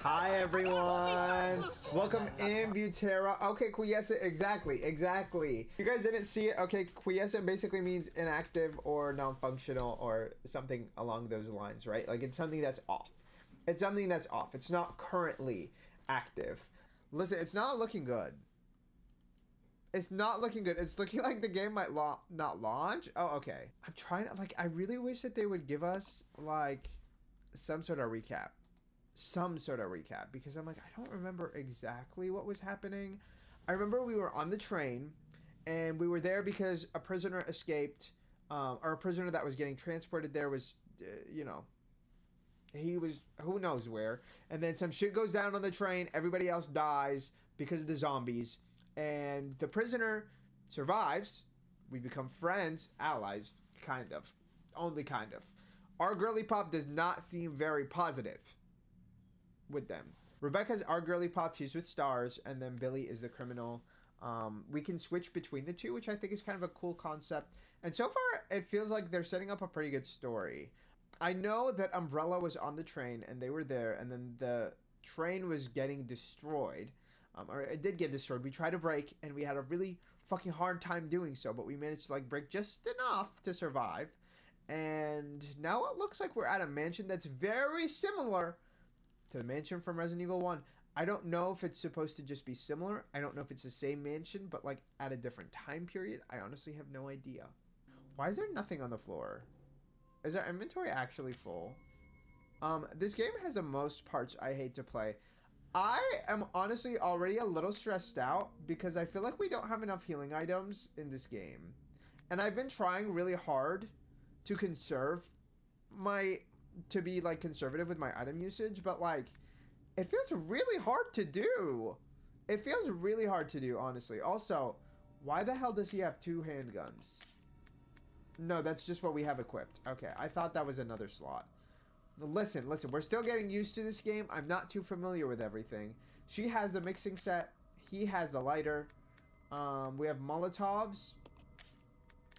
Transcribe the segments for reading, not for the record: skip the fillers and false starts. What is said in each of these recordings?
Hi everyone! Welcome in, Butera. Okay, quiescent, exactly. You guys didn't see it? Okay, quiescent basically means inactive or non-functional or something along those lines, right? Like it's something that's off. It's something that's off. It's not currently active. Listen, it's not looking good. It's not looking good. It's looking like the game might not launch. Oh, okay. I'm trying to, like, I really wish that they would give us, like, some sort of recap. Because I'm like, I don't remember exactly what was happening. I remember we were on the train and we were there because a prisoner escaped, or a prisoner that was getting transported there was, you know, he was who knows where. And then some shit goes down on the train. Everybody else dies because of the zombies. And the prisoner survives. We become friends, allies, kind of. Only kind of. Our girly pop does not seem very positive with them. Rebecca's our girly pop, she's with stars, and then Billy is the criminal. We can switch between the two, which I think is kind of a cool concept. And so far, it feels like they're setting up a pretty good story. I know that Umbrella was on the train, and they were there, and then the train was getting destroyed. Or it did get destroyed. We tried to break, and we had a really fucking hard time doing so, but we managed to, like, break just enough to survive. And now it looks like we're at a mansion that's very similar to the mansion from Resident Evil 1. I don't know if it's supposed to just be similar. I don't know if it's the same mansion, but, like, at a different time period. I honestly have no idea. Why is there nothing on the floor? Is our inventory actually full? This game has the most parts I hate to play. I am honestly already a little stressed out because I feel like we don't have enough healing items in this game. And I've been trying really hard to conserve to be, like, conservative with my item usage, but, like, it feels really hard to do. It feels really hard to do, honestly. Also, why the hell does he have 2 handguns? No, that's just what we have equipped. Okay, I thought that was another slot. Listen, we're still getting used to this game. I'm not too familiar with everything. She has the mixing set. He has the lighter. We have Molotovs.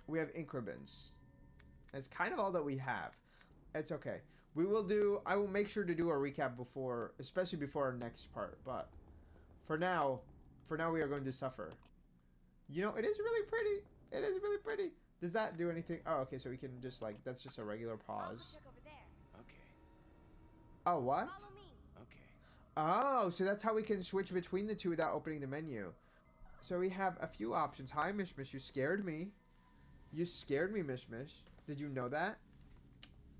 We have ink ribbons. That's kind of all that we have. It's okay. I will make sure to do a recap before, especially before our next part. But for now we are going to suffer. You know, it is really pretty. It is really pretty. Does that do anything? Oh, okay, so we can just, like, that's just a regular pause. Oh, what? Follow me. Okay. Oh, so that's how we can switch between the two without opening the menu. So we have a few options. Hi, Mish Mish. You scared me. You scared me, Mish Mish. Did you know that?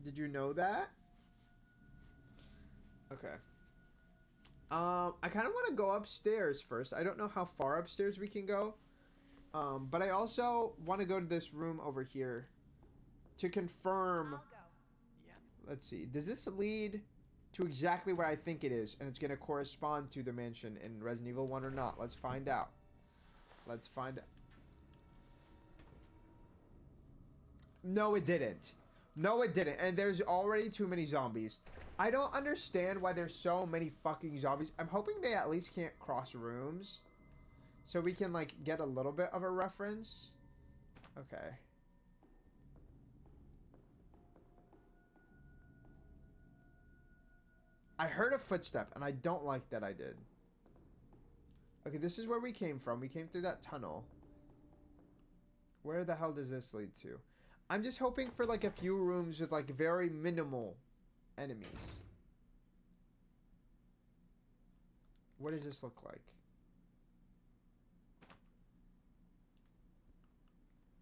Did you know that? Okay. I kind of want to go upstairs first. I don't know how far upstairs we can go. But I also want to go to this room over here to confirm. I'll go. Yeah. Let's see. Does this lead to exactly where I think it is, and it's going to correspond to the mansion in Resident Evil 1 or not? Let's find out. Let's find out. No, it didn't. No, it didn't. And there's already too many zombies. I don't understand why there's so many fucking zombies. I'm hoping they at least can't cross rooms, so we can, like, get a little bit of a reference. Okay. I heard a footstep, and I don't like that I did. Okay, this is where we came from. We came through that tunnel. Where the hell does this lead to? I'm just hoping for, like, a few rooms with, like, very minimal enemies. What does this look like?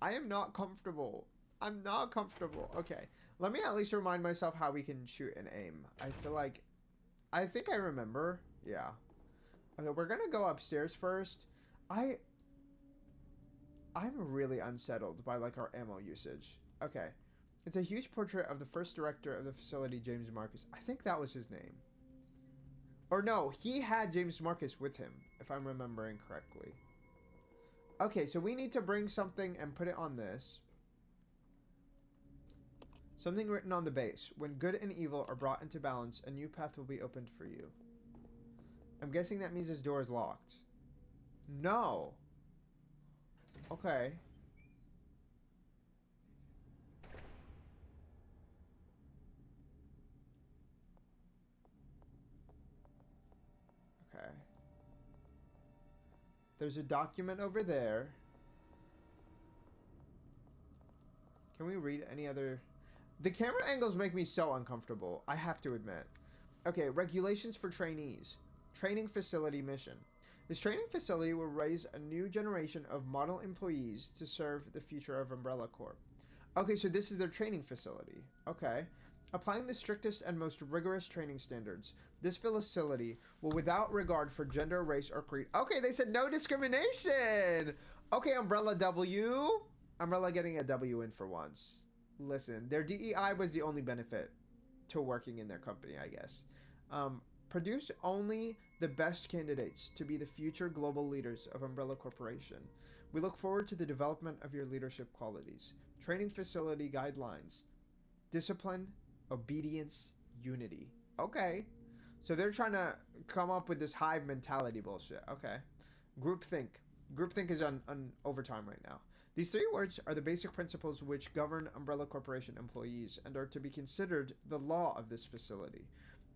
I am not comfortable. I'm not comfortable. Okay, let me at least remind myself how we can shoot and aim. I think I remember. Yeah. Okay, we're gonna go upstairs first. I'm really unsettled by, like, our ammo usage. Okay. It's a huge portrait of the first director of the facility, James Marcus. I think that was his name. Or no, he had James Marcus with him, if I'm remembering correctly. Okay, so we need to bring something and put it on this. Something written on the base. When good and evil are brought into balance, a new path will be opened for you. I'm guessing that means this door is locked. No. Okay. There's a document over there. Can we read any other? The camera angles make me so uncomfortable, I have to admit. Okay, regulations for trainees. Training facility mission. This training facility will raise a new generation of model employees to serve the future of Umbrella Corp. Okay, so this is their training facility. Okay. Applying the strictest and most rigorous training standards, this facility will, without regard for gender, race, or creed. Okay, they said no discrimination. Okay, Umbrella W. Umbrella getting a W in for once. Listen, their DEI was the only benefit to working in their company, I guess. Produce only the best candidates to be the future global leaders of Umbrella Corporation. We look forward to the development of your leadership qualities. Training facility guidelines. Discipline, obedience, unity. Okay. So they're trying to come up with this hive mentality bullshit. Okay. Groupthink. Groupthink is on overtime right now. These 3 words are the basic principles which govern Umbrella Corporation employees and are to be considered the law of this facility.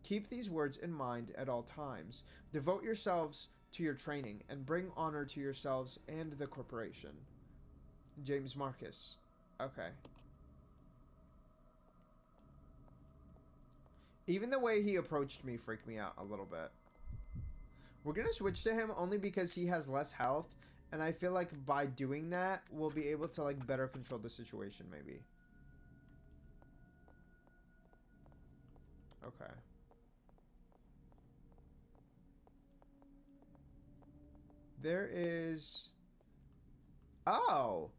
Keep these words in mind at all times. Devote yourselves to your training and bring honor to yourselves and the corporation. James Marcus. Okay. Even the way he approached me freaked me out a little bit. We're going to switch to him only because he has less health. And I feel like by doing that, we'll be able to like better control the situation maybe. Okay. There is... Oh!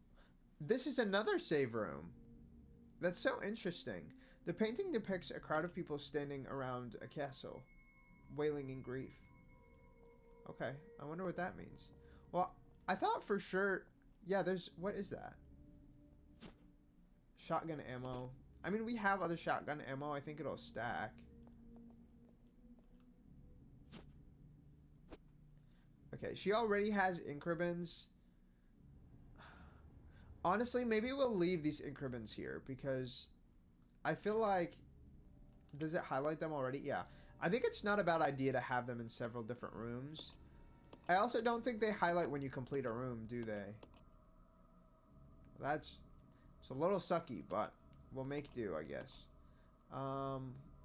This is another save room. That's so interesting. The painting depicts a crowd of people standing around a castle, wailing in grief. Okay, I wonder what that means. Well, I thought for sure... Yeah, there's... What is that? Shotgun ammo. I mean, we have other shotgun ammo. I think it'll stack. Okay, she already has ink ribbons. Honestly, maybe we'll leave these ink ribbons here because I feel like... Does it highlight them already? Yeah. I think it's not a bad idea to have them in several different rooms. I also don't think they highlight when you complete a room, do they? It's a little sucky, but we'll make do, I guess.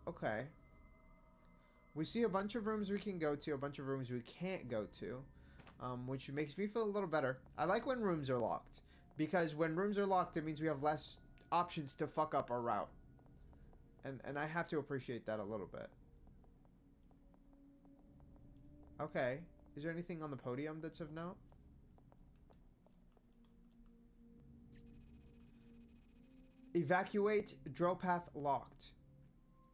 Okay. We see a bunch of rooms we can go to, a bunch of rooms we can't go to, which makes me feel a little better. I like when rooms are locked, because when rooms are locked, it means we have less options to fuck up our route. And I have to appreciate that a little bit. Okay. Is there anything on the podium that's of note? Evacuate, drill path locked.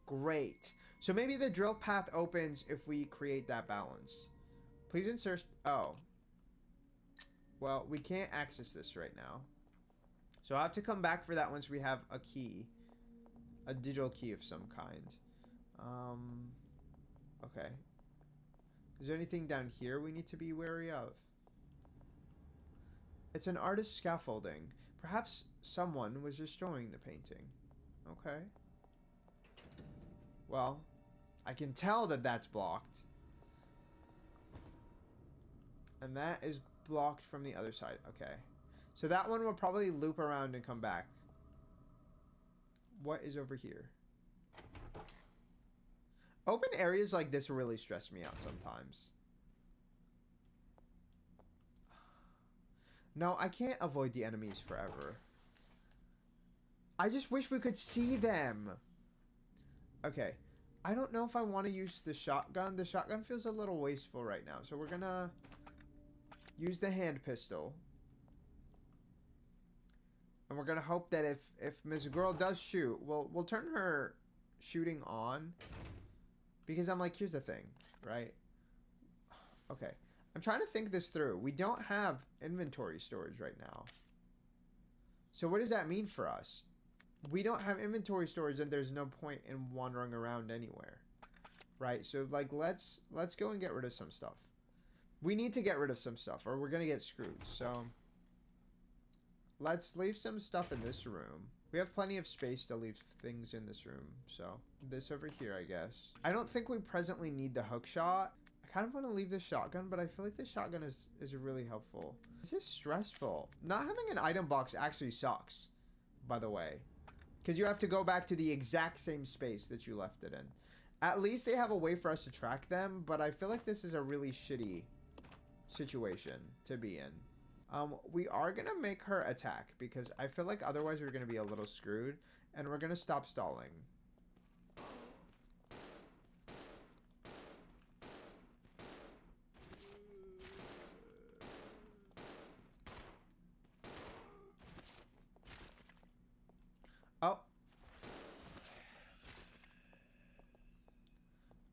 Great. So maybe the drill path opens if we create that balance. Please insert... Oh. Well, we can't access this right now. So I'll have to come back for that once we have a key. A digital key of some kind. Okay. Is there anything down here we need to be wary of? It's an artist's scaffolding. Perhaps someone was destroying the painting. Okay. Well, I can tell that that's blocked. And that is blocked from the other side. Okay. So that one will probably loop around and come back. What is over here? Open areas like this really stress me out sometimes. No, I can't avoid the enemies forever. I just wish we could see them. Okay. I don't know if I want to use the shotgun. The shotgun feels a little wasteful right now. So we're gonna use the hand pistol. And we're gonna hope that if Miss Girl does shoot, we'll turn her shooting on. Because I'm like, here's the thing, right? Okay. I'm trying to think this through. We don't have inventory storage right now. So what does that mean for us? We don't have inventory storage and there's no point in wandering around anywhere. Right? So like let's go and get rid of some stuff. We need to get rid of some stuff or we're going to get screwed. So let's leave some stuff in this room. We have plenty of space to leave things in this room. So this over here, I guess. I don't think we presently need the hook shot. I kind of want to leave the shotgun, but I feel like the shotgun is really helpful. This is stressful. Not having an item box actually sucks, by the way. Because you have to go back to the exact same space that you left it in. At least they have a way for us to track them, but I feel like this is a really shitty situation to be in. We are going to make her attack, because I feel like otherwise we're going to be a little screwed, and we're going to stop stalling. Oh.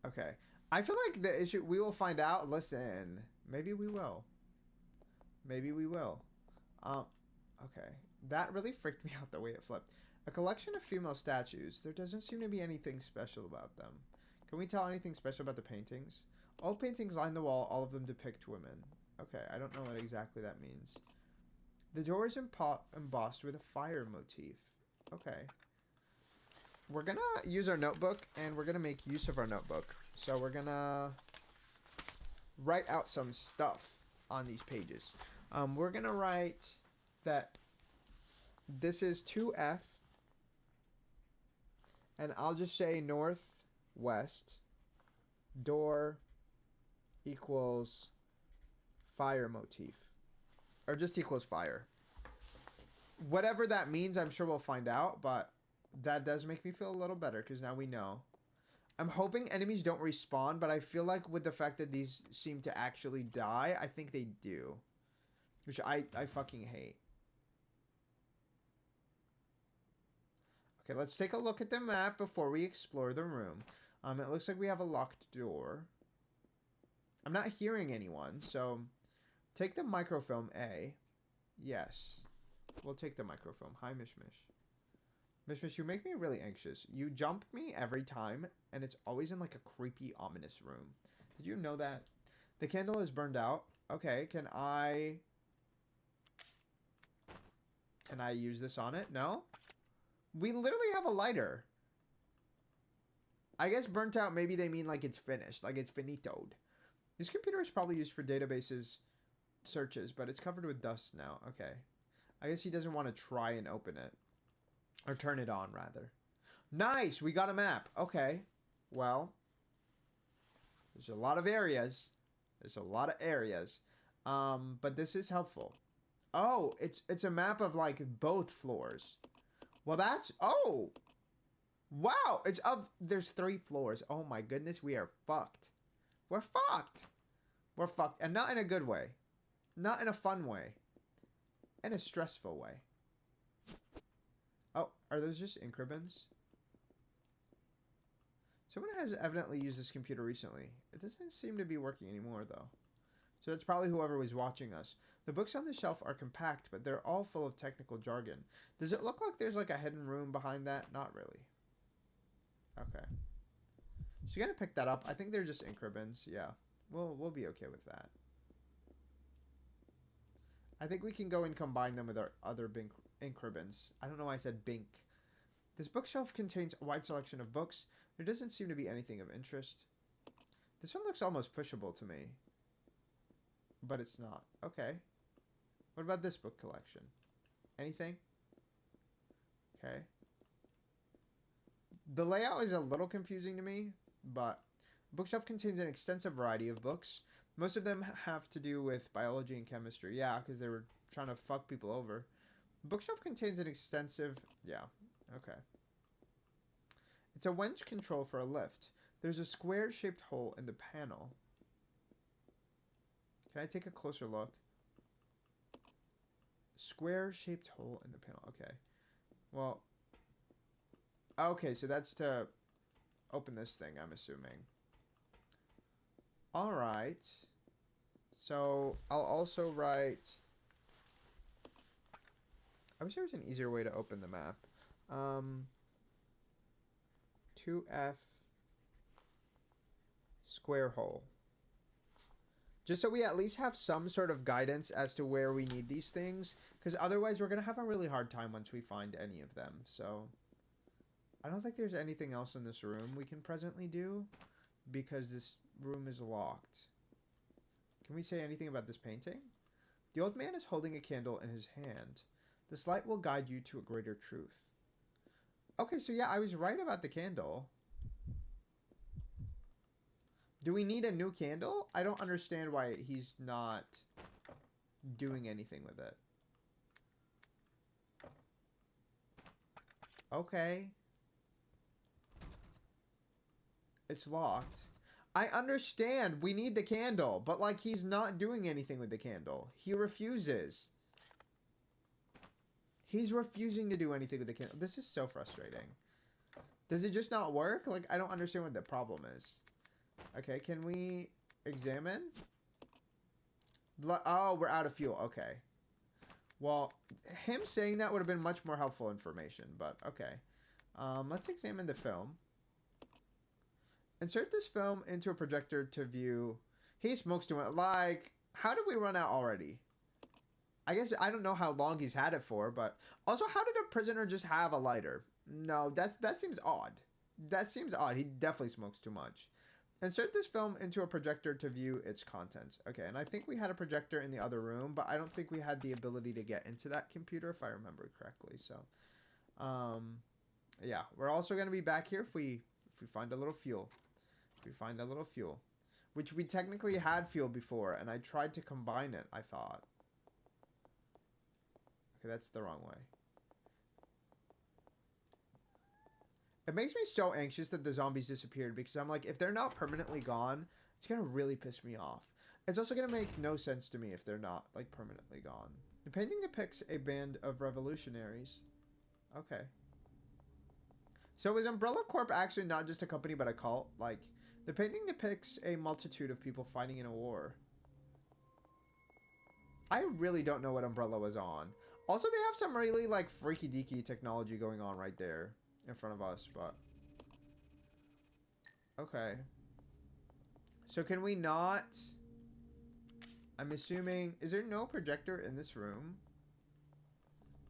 Okay. I feel like the issue, we will find out. Listen, maybe we will. Maybe we will. Okay. That really freaked me out the way it flipped. A collection of female statues. There doesn't seem to be anything special about them. Can we tell anything special about the paintings? All paintings line the wall. All of them depict women. Okay, I don't know what exactly that means. The door is embossed with a fire motif. Okay. We're gonna use our notebook, and we're gonna make use of our notebook. So we're gonna write out some stuff on these pages. We're gonna write that this is 2F, and I'll just say northwest, door equals fire motif, or just equals fire. Whatever that means, I'm sure we'll find out, but that does make me feel a little better, because now we know. I'm hoping enemies don't respawn, but I feel like with the fact that these seem to actually die, I think they do. Which I fucking hate. Okay, let's take a look at the map before we explore the room. It looks like we have a locked door. I'm not hearing anyone, so take the microfilm A. Yes. We'll take the microfilm. Hi, Mishmish. Mishmish, you make me really anxious. You jump me every time, and it's always in like a creepy, ominous room. Did you know that? The candle is burned out. Okay, can I use this on it? No? We literally have a lighter. I guess burnt out, maybe they mean like it's finished, like it's finitoed. This computer is probably used for databases searches, but it's covered with dust now. Okay. I guess he doesn't want to try and open it. Or turn it on, rather. Nice! We got a map. Okay. Well. There's a lot of areas. There's a lot of areas. But this is helpful. Oh, it's a map of, like, both floors. Well, that's... Oh! Wow! There's 3 floors. Oh, my goodness. We are fucked. We're fucked! We're fucked. And not in a good way. Not in a fun way. In a stressful way. Oh, are those just ink ribbons? Someone has evidently used this computer recently. It doesn't seem to be working anymore, though. So that's probably whoever was watching us. The books on the shelf are compact, but they're all full of technical jargon. Does it look like there's like a hidden room behind that? Not really. Okay. So you gotta pick that up. I think they're just ink ribbons. Yeah. We'll be okay with that. I think we can go and combine them with our other ink ribbons. I don't know why I said bink. This bookshelf contains a wide selection of books. There doesn't seem to be anything of interest. This one looks almost pushable to me. But it's not. Okay. What about this book collection? Anything? Okay. The layout is a little confusing to me, but the bookshelf contains an extensive variety of books. Most of them have to do with biology and chemistry. Yeah, because they were trying to fuck people over. The bookshelf contains an extensive... Yeah, okay. It's a winch control for a lift. There's a square-shaped hole in the panel. Can I take a closer look? Square-shaped hole in the panel. Okay. Well... Okay, so that's to open this thing, I'm assuming. Alright. So, I'll also write... I wish there was an easier way to open the map. 2F square hole. Just so we at least have some sort of guidance as to where we need these things. Because otherwise we're going to have a really hard time once we find any of them. So, I don't think there's anything else in this room we can presently do. Because this room is locked. Can we say anything about this painting? The old man is holding a candle in his hand. This light will guide you to a greater truth. Okay, so yeah, I was right about the candle. Do we need a new candle? I don't understand why he's not doing anything with it. Okay. It's locked. I understand we need the candle, but like he's not doing anything with the candle. He refuses. He's refusing to do anything with the candle. This is so frustrating. Does it just not work? Like, I don't understand what the problem is. Okay, can we examine? Oh, we're out of fuel. Okay. Well, him saying that would have been much more helpful information, but okay. Let's examine the film. Insert this film into a projector to view. He smokes too much. Like, how did we run out already? I guess I don't know how long he's had it for, but also, how did a prisoner just have a lighter? No, that seems odd. That seems odd. He definitely smokes too much. Insert this film into a projector to view its contents. Okay, and I think we had a projector in the other room, but I don't think we had the ability to get into that computer, if I remember correctly. So, yeah, we're also going to be back here if we find a little fuel. If we find a little fuel. Which we technically had fuel before, and I tried to combine it, I thought. Okay, that's the wrong way. It makes me so anxious that the zombies disappeared, because I'm like, if they're not permanently gone, it's going to really piss me off. It's also going to make no sense to me if they're not, like, permanently gone. The painting depicts a band of revolutionaries. Okay. So is Umbrella Corp actually not just a company, but a cult? Like, the painting depicts a multitude of people fighting in a war. I really don't know what Umbrella was on. Also, they have some really, like, freaky-deaky technology going on right there in front of us, but okay. So can we not? I'm assuming, is there no projector in this room?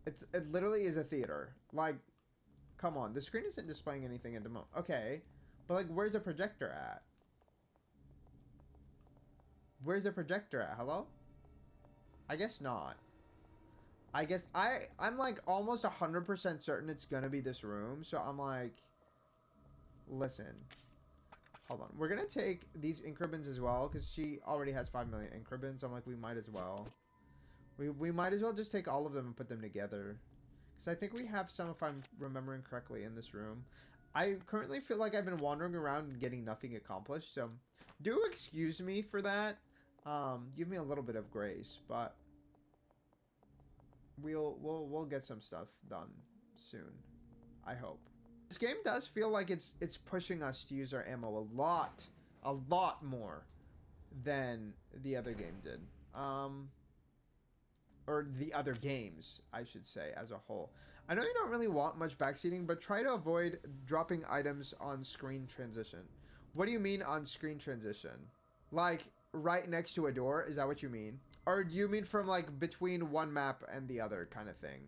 It literally is a theater. Like, come on, the screen isn't displaying anything at the moment. Okay, but like, where's the projector at? Where's the projector at? Hello? I guess not. I guess I'm like almost 100% certain it's gonna be this room. So I'm like, listen, hold on. We're gonna take these ink ribbons as well, because she already has 5 million ink ribbons. So I'm like, we might as well. We might as well just take all of them and put them together. Because I think we have some, if I'm remembering correctly, in this room. I currently feel like I've been wandering around and getting nothing accomplished. So do excuse me for that. Give me a little bit of grace, but we'll get some stuff done soon, I hope. This game does feel like it's pushing us to use our ammo a lot more than the other game did. Or the other games, I should say, as a whole. I know you don't really want much backseating, but try to avoid dropping items on screen transition. What do you mean on screen transition? Like right next to a door? Is that what you mean? Or do you mean from like between one map and the other kind of thing?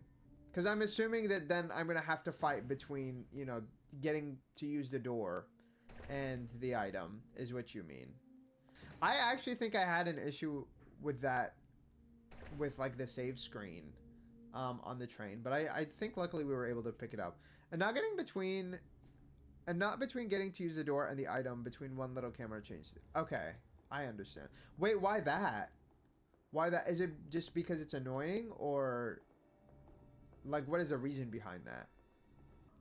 Because I'm assuming that then I'm going to have to fight between, you know, getting to use the door and the item is what you mean. I actually think I had an issue with that, with like the save screen on the train. But I think luckily we were able to pick it up. And not between getting to use the door and the item, between one little camera change. Okay, I understand. Wait, why that? Why that? Is it just because it's annoying, or like what is the reason behind that?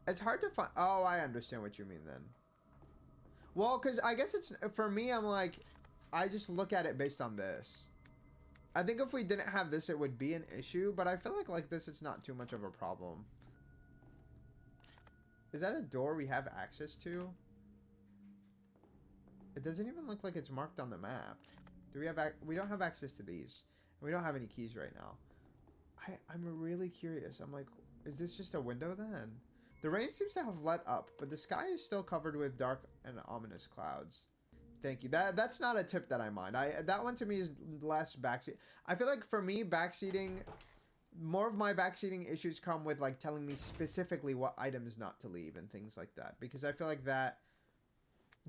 It's hard to find. Oh, I understand what you mean then. Well, because I guess it's, for me, I'm like, I just look at it based on this. I think if we didn't have this, it would be an issue, but I feel like this, it's not too much of a problem. Is that a door we have access to? It doesn't even look like it's marked on the map. Do we have we don't have access to these. We don't have any keys right now. I'm really curious. I'm like, is this just a window then? The rain seems to have let up, but the sky is still covered with dark and ominous clouds. Thank you. That's not a tip that I mind. That one to me is less backseat. I feel like for me, backseating, more of my backseating issues come with like telling me specifically what items not to leave and things like that. Because I feel like that,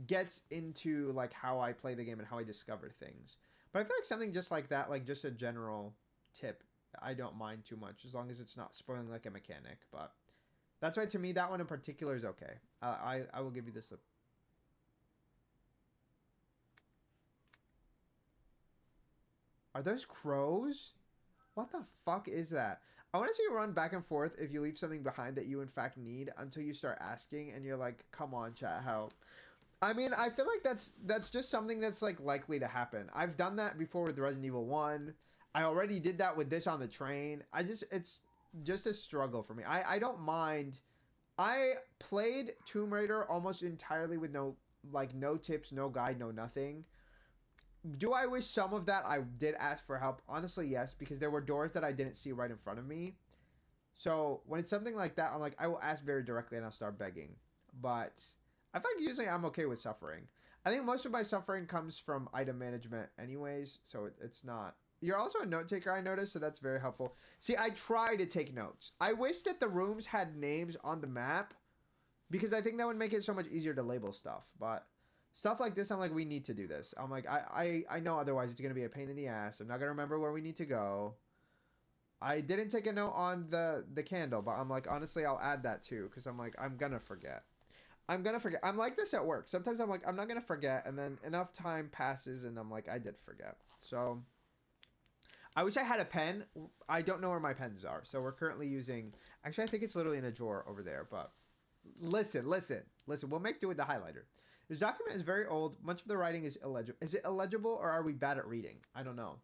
gets into like how I play the game and how I discover things. But I feel like something just like that, like just a general tip, I don't mind too much as long as it's not spoiling like a mechanic. But that's why to me that one in particular is okay. I will give you this. Are those crows? What the fuck is that? I want to see you run back and forth if you leave something behind that you in fact need until you start asking and you're like, come on, chat, help. I mean, I feel like that's just something that's like likely to happen. I've done that before with Resident Evil 1. I already did that with this on the train. It's just a struggle for me. I don't mind. I played Tomb Raider almost entirely with no tips, no guide, no nothing. Do I wish some of that I did ask for help? Honestly, yes, because there were doors that I didn't see right in front of me. So when it's something like that, I'm like, I will ask very directly and I'll start begging. But I feel like usually I'm okay with suffering. I think most of my suffering comes from item management anyways, so it's not. You're also a note taker, I noticed, so that's very helpful. See, I try to take notes. I wish that the rooms had names on the map because I think that would make it so much easier to label stuff. But stuff like this, I'm like, we need to do this. I'm like, I know otherwise it's going to be a pain in the ass. I'm not going to remember where we need to go. I didn't take a note on the candle, but I'm like, honestly, I'll add that too because I'm like, I'm going to forget. I'm like this at work. Sometimes I'm like, I'm not going to forget. And then enough time passes and I'm like, I did forget. So I wish I had a pen. I don't know where my pens are. So we're currently using, actually, I think it's literally in a drawer over there. But listen. We'll make do with the highlighter. This document is very old. Much of the writing is illegible. Is it illegible or are we bad at reading? I don't know.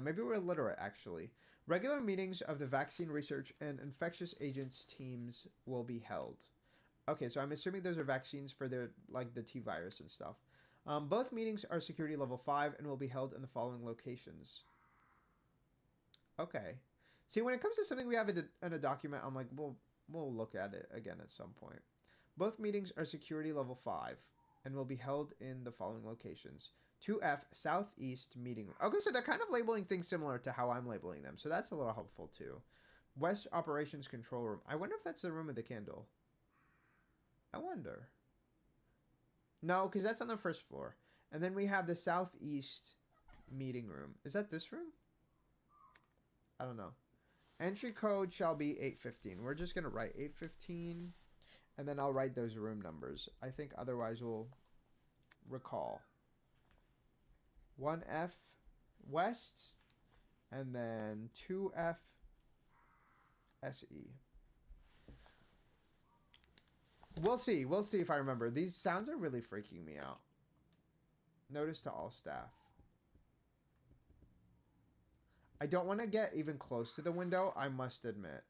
Maybe we're illiterate, actually. Regular meetings of the vaccine research and infectious agents teams will be held. Okay, so I'm assuming those are vaccines for the T-virus and stuff. Both meetings are security level 5 and will be held in the following locations. Okay. See, when it comes to something we have in a document, I'm like, we'll look at it again at some point. Both meetings are security level 5 and will be held in the following locations. 2F Southeast Meeting Room. Okay, so they're kind of labeling things similar to how I'm labeling them, so that's a little helpful too. West Operations Control Room. I wonder if that's the room of the candle. I wonder. No, because that's on the first floor. And then we have the Southeast Meeting Room. Is that this room? I don't know. Entry code shall be 815. We're just going to write 815. And then I'll write those room numbers. I think otherwise we'll recall. 1F West. And then 2F SE. We'll see. We'll see if I remember. These sounds are really freaking me out. Notice to all staff. I don't want to get even close to the window, I must admit.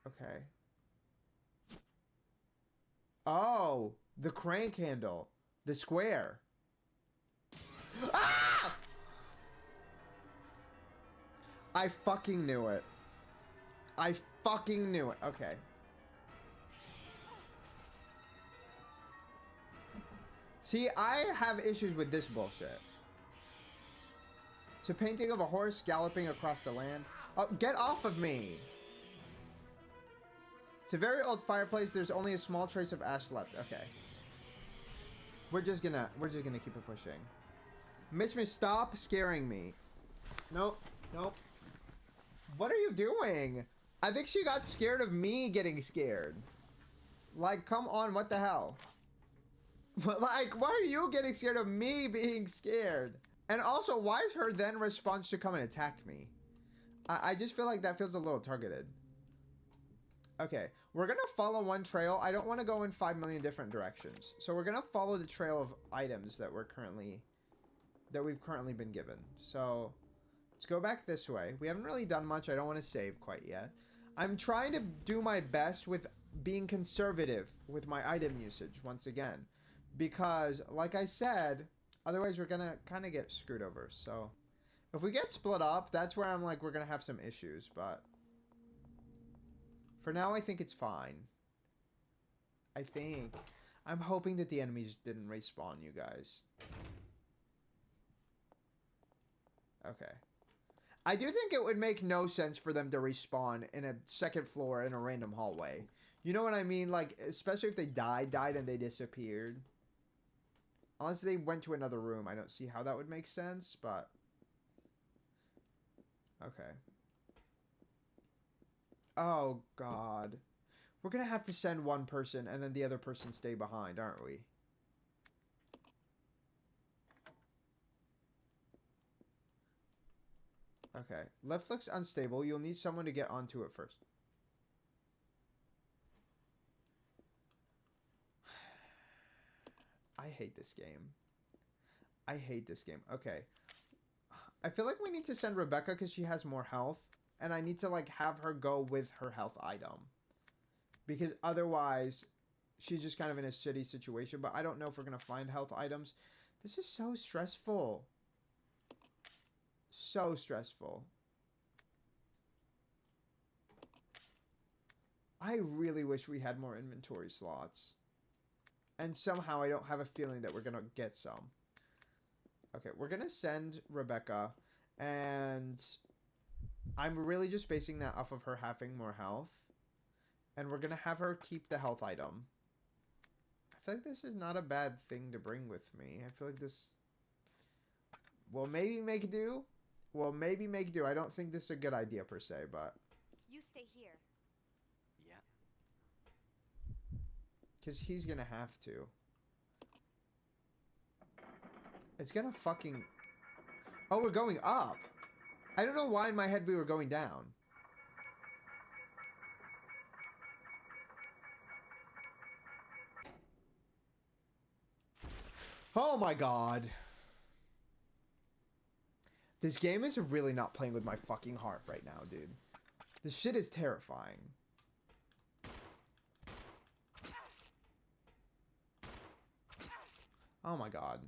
Okay. Oh, the crank handle. The square. Ah! I fucking knew it. I fucking knew it. Okay. See, I have issues with this bullshit. It's a painting of a horse galloping across the land. Oh, get off of me! It's a very old fireplace. There's only a small trace of ash left. Okay. We're just gonna keep it pushing. Miss, stop scaring me. Nope. Nope. What are you doing? I think she got scared of me getting scared. Like, come on, what the hell? Like, why are you getting scared of me being scared? And also, why is her then response to come and attack me? I just feel like that feels a little targeted. Okay, we're gonna follow one trail. I don't want to go in 5 million different directions. So we're gonna follow the trail of items that we've currently been given. So let's go back this way. We haven't really done much. I don't want to save quite yet. I'm trying to do my best with being conservative with my item usage once again. Because, like I said, otherwise we're gonna kind of get screwed over. So if we get split up, that's where I'm like, we're gonna have some issues. But for now, I think it's fine. I think. I'm hoping that the enemies didn't respawn, you guys. Okay. I do think it would make no sense for them to respawn in a second floor in a random hallway. You know what I mean? Like, especially if they died and they disappeared. Unless they went to another room. I don't see how that would make sense, but... Okay. Oh, God. We're gonna have to send one person and then the other person stay behind, aren't we? Okay. Left click's unstable. You'll need someone to get onto it first. I hate this game. I hate this game. Okay. I feel like we need to send Rebecca because she has more health. And I need to, like, have her go with her health item. Because otherwise, she's just kind of in a shitty situation. But I don't know if we're going to find health items. This is so stressful. So stressful. I really wish we had more inventory slots. And somehow I don't have a feeling that we're going to get some. Okay, we're going to send Rebecca. And I'm really just basing that off of her having more health. And we're going to have her keep the health item. I feel like this is not a bad thing to bring with me. I feel like this will maybe make do. Well, maybe make do. I don't think this is a good idea per se, but... You stay here. Yeah. Because he's going to have to. It's going to fucking... Oh, we're going up. I don't know why in my head we were going down. Oh my god. This game is really not playing with my fucking heart right now, dude. This shit is terrifying. Oh my god.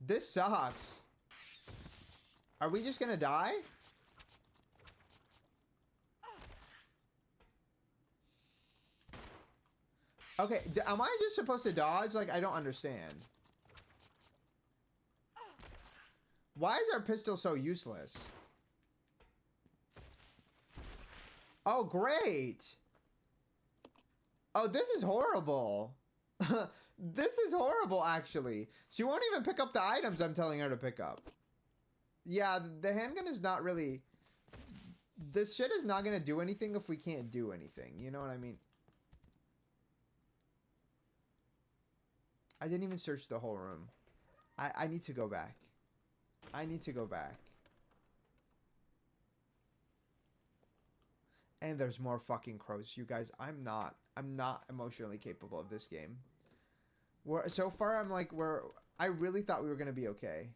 This sucks. Are we just gonna die? Okay, am I just supposed to dodge? Like, I don't understand. Why is our pistol so useless? Oh, great. Oh, this is horrible. This is horrible, actually. She won't even pick up the items I'm telling her to pick up. Yeah, the handgun is not really... This shit is not going to do anything if we can't do anything. You know what I mean? I didn't even search the whole room. I need to go back. I need to go back. And there's more fucking crows. You guys, I'm not emotionally capable of this game. So far, I'm like, I really thought we were going to be okay.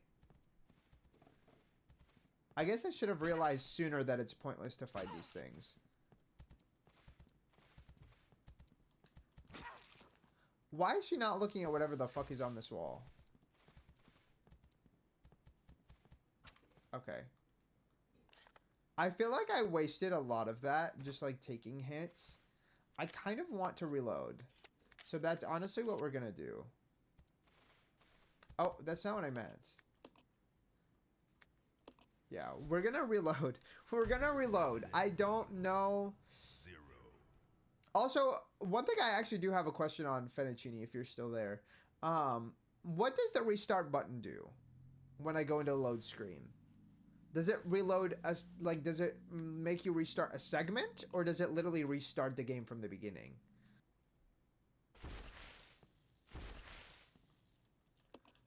I guess I should have realized sooner that it's pointless to fight these things. Why is she not looking at whatever the fuck is on this wall? Okay. I feel like I wasted a lot of that just like taking hits. I kind of want to reload. So that's honestly what we're gonna do. Oh, that's not what I meant. Yeah, we're gonna reload. We're gonna reload. I don't know. Also, one thing I actually do have a question on, Fettuccine, if you're still there. What does the restart button do when I go into the load screen? Does it reload us? Like, does it make you restart a segment, or does it literally restart the game from the beginning?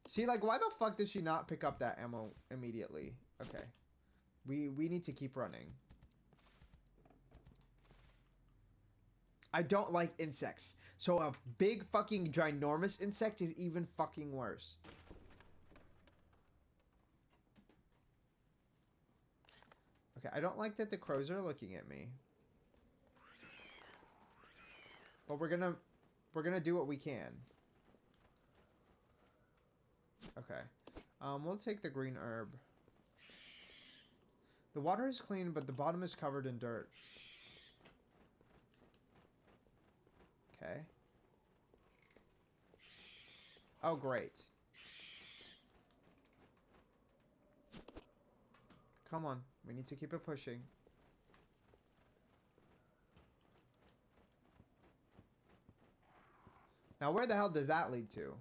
See, like, why the fuck does she not pick up that ammo immediately? Okay. We need to keep running. I don't like insects. So a big fucking ginormous insect is even fucking worse. Okay, I don't like that the crows are looking at me. But we're gonna do what we can. Okay. We'll take the green herb. The water is clean, but the bottom is covered in dirt. Okay. Oh, great. Come on. We need to keep it pushing. Now, where the hell does that lead to?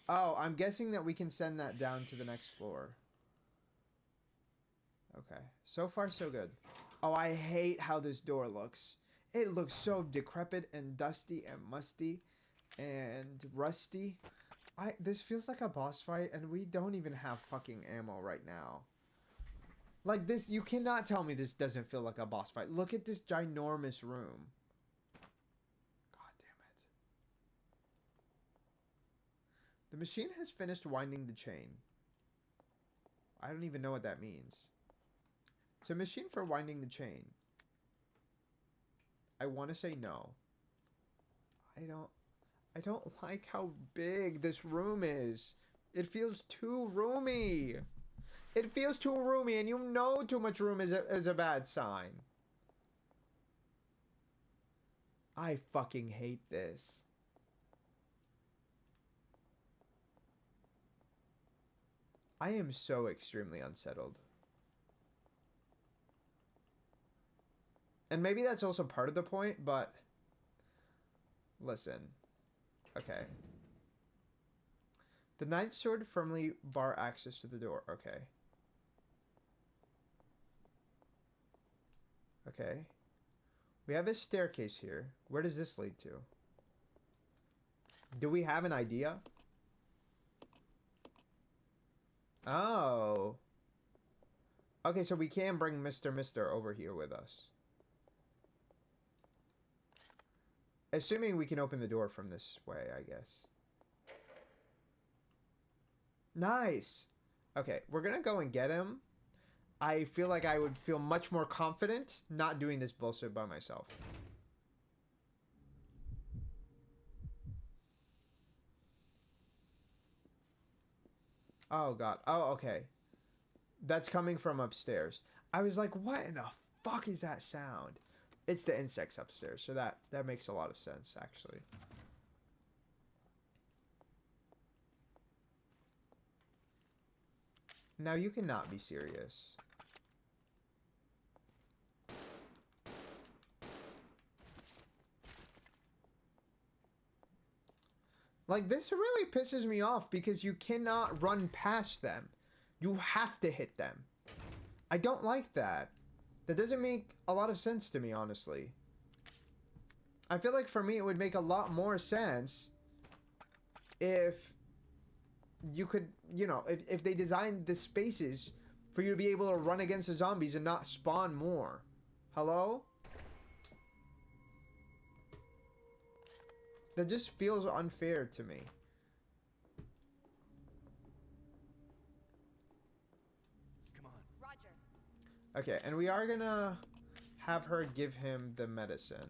Oh, I'm guessing that we can send that down to the next floor. Okay. So far, so good. Oh, I hate how this door looks. It looks so decrepit and dusty and musty and rusty. This feels like a boss fight, and we don't even have fucking ammo right now. Like this, you cannot tell me this doesn't feel like a boss fight. Look at this ginormous room. God damn it. The machine has finished winding the chain. I don't even know what that means. It's a machine for winding the chain. I want to say no. I don't like how big this room is. It feels too roomy. It feels too roomy, and you know too much room is a bad sign. I fucking hate this. I am so extremely unsettled. And maybe that's also part of the point, but... Listen. Okay. The ninth sword firmly bar access to the door. Okay. Okay. We have a staircase here. Where does this lead to? Do we have an idea? Oh. Okay, so we can bring Mr. over here with us. Assuming we can open the door from this way, I guess. Nice. Okay, we're gonna go and get him. I feel like I would feel much more confident not doing this bullshit by myself. Oh, God. Oh, okay. That's coming from upstairs. I was like, what in the fuck is that sound? It's the insects upstairs, so that makes a lot of sense, actually. Now, you cannot be serious. Like, this really pisses me off because you cannot run past them. You have to hit them. I don't like that. That doesn't make a lot of sense to me, honestly. I feel like for me it would make a lot more sense if you could, you know, if they designed the spaces for you to be able to run against the zombies and not spawn more. Hello? That just feels unfair to me. Come on. Roger. Okay, and we are gonna have her give him the medicine.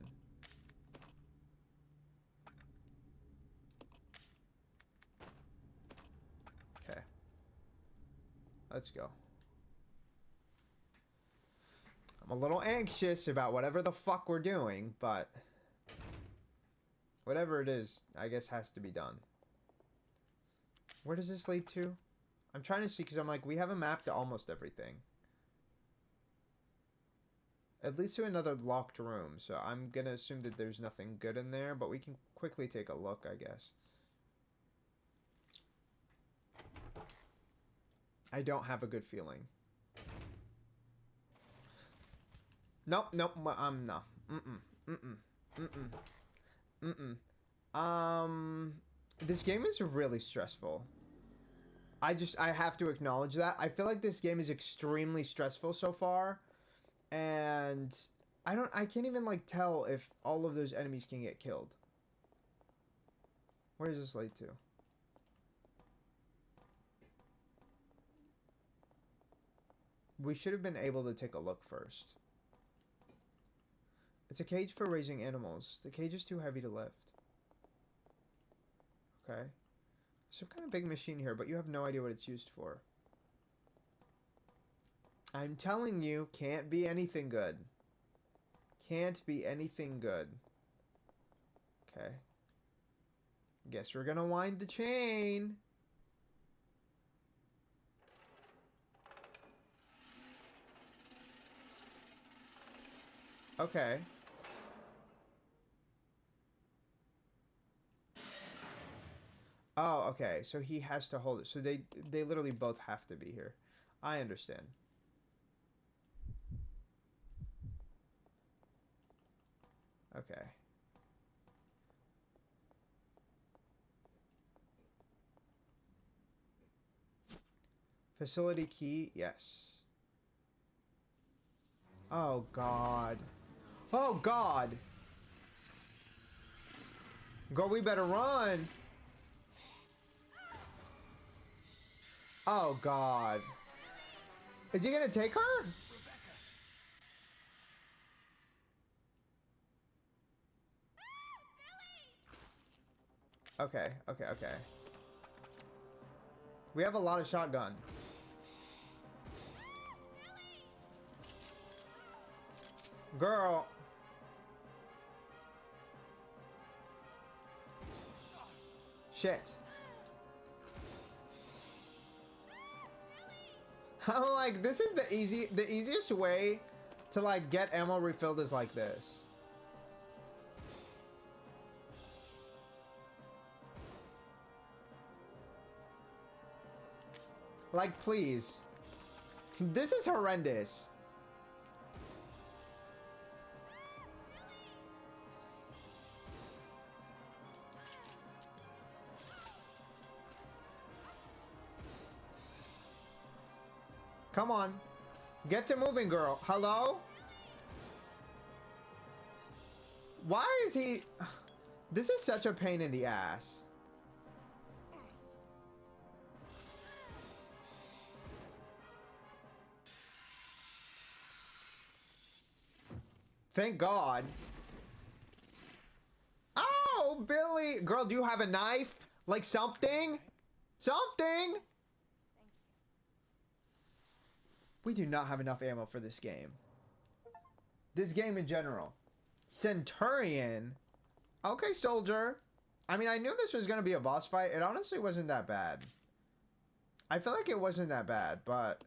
Okay. Let's go. I'm a little anxious about whatever the fuck we're doing, but... whatever it is, I guess has to be done. Where does this lead to? I'm trying to see, because I'm like, we have a map to almost everything. It leads to another locked room, so I'm gonna assume that there's nothing good in there, but we can quickly take a look, I guess. I don't have a good feeling. Nope, nope, no. This game is really stressful. I have to acknowledge that. I feel like this game is extremely stressful so far. And I can't even like tell if all of those enemies can get killed. Where does this lead to? We should have been able to take a look first. It's a cage for raising animals. The cage is too heavy to lift. Okay. Some kind of big machine here, but you have no idea what it's used for. I'm telling you, can't be anything good. Can't be anything good. Okay. Guess we're gonna wind the chain. Okay. Oh, okay. So he has to hold it. So they literally both have to be here. I understand. Okay. Facility key, yes. Oh, God. Oh, God. Girl, we better run. Oh, God. Is he gonna take her? Okay, okay, okay. We have a lot of shotgun. Girl. Shit. I'm like, this is the easiest way to like get ammo refilled is like this. Like, please. This is horrendous. Come on. Get to moving, girl. Hello? Why is he... This is such a pain in the ass. Thank God. Oh, Billy. Girl, do you have a knife? Like something? Something? We do not have enough ammo for this game. This game in general. Centurion? Okay, soldier. I mean, I knew this was going to be a boss fight. It honestly wasn't that bad. I feel like it wasn't that bad, but...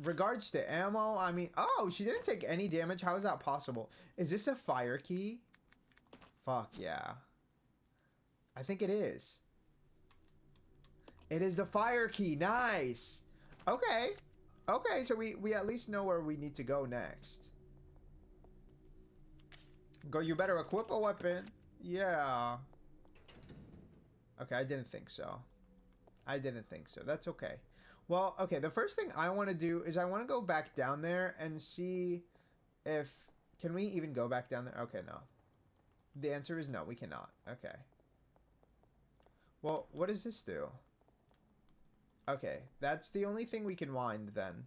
Regards to ammo, I mean... Oh, she didn't take any damage. How is that possible? Is this a fire key? Fuck, yeah. I think it is. It is the fire key. Nice. Okay. Okay, so we at least know where we need to go next. Go, you better equip a weapon. Yeah. Okay, I didn't think so. I didn't think so. That's okay. Well, okay, the first thing I want to do is I want to go back down there and see if... Can we even go back down there? Okay, no. The answer is no, we cannot. Okay. Well, what does this do? Okay, that's the only thing we can wind then.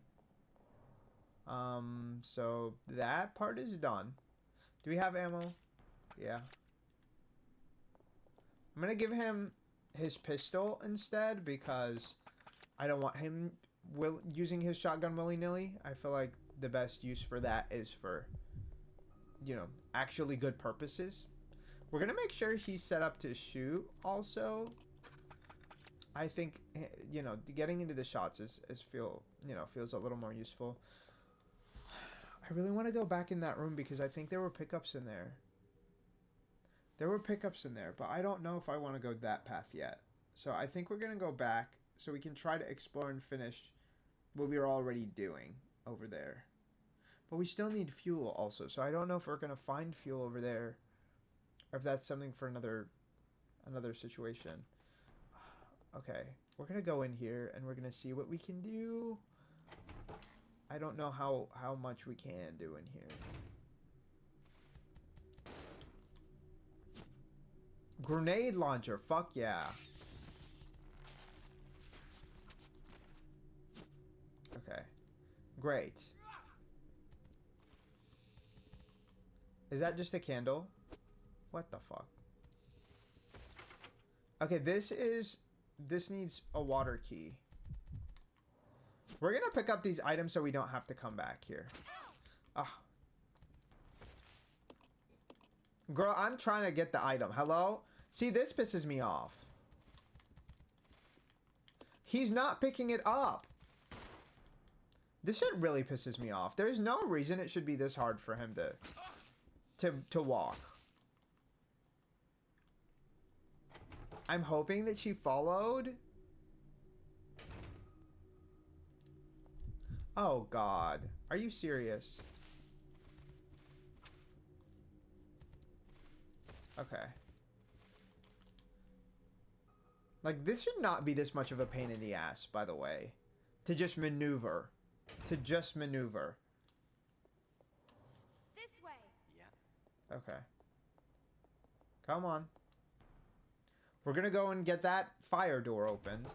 So that part is done. Do we have ammo? Yeah. I'm gonna give him his pistol instead because I don't want him using his shotgun willy-nilly. I feel like the best use for that is for, you know, actually good purposes. We're gonna make sure he's set up to shoot also. I think, you know, getting into the shots feels a little more useful. I really want to go back in that room because I think there were pickups in there. There were pickups in there, but I don't know if I want to go that path yet. So I think we're going to go back so we can try to explore and finish what we were already doing over there. But we still need fuel also, so I don't know if we're going to find fuel over there or if that's something for another situation. Okay, we're going to go in here and we're going to see what we can do. I don't know how much we can do in here. Grenade launcher, fuck yeah. Okay, great. Is that just a candle? What the fuck? Okay, this needs a water key. We're gonna pick up these items so we don't have to come back here. Ah. Girl, I'm trying to get the item. Hello? See, this pisses me off. He's not picking it up. This shit really pisses me off. There's no reason it should be this hard for him to walk. I'm hoping that she followed. Oh God, are you serious? Okay. Like, this should not be this much of a pain in the ass, by the way. To just maneuver. To just maneuver. This way. Yeah. Okay. Come on. We're gonna go and get that fire door opened.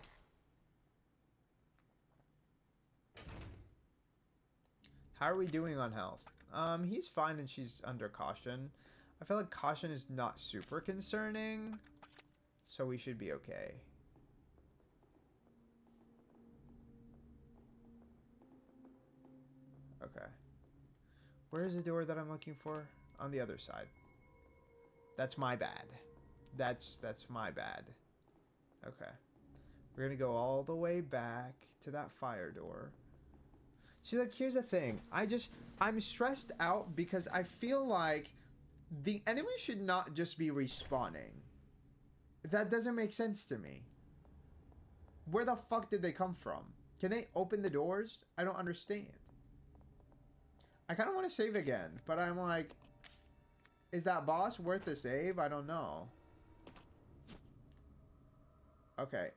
How are we doing on health? He's fine and she's under caution. I feel like caution is not super concerning. So we should be okay. Okay. Where is the door that I'm looking for? On the other side. That's my bad. That's my bad. Okay. We're gonna go all the way back to that fire door. See, like, here's the thing. I'm stressed out because I feel like the enemy should not just be respawning. That doesn't make sense to me. Where the fuck did they come from? Can they open the doors? I don't understand. I kind of want to save again, but I'm like, is that boss worth the save? I don't know. Okay.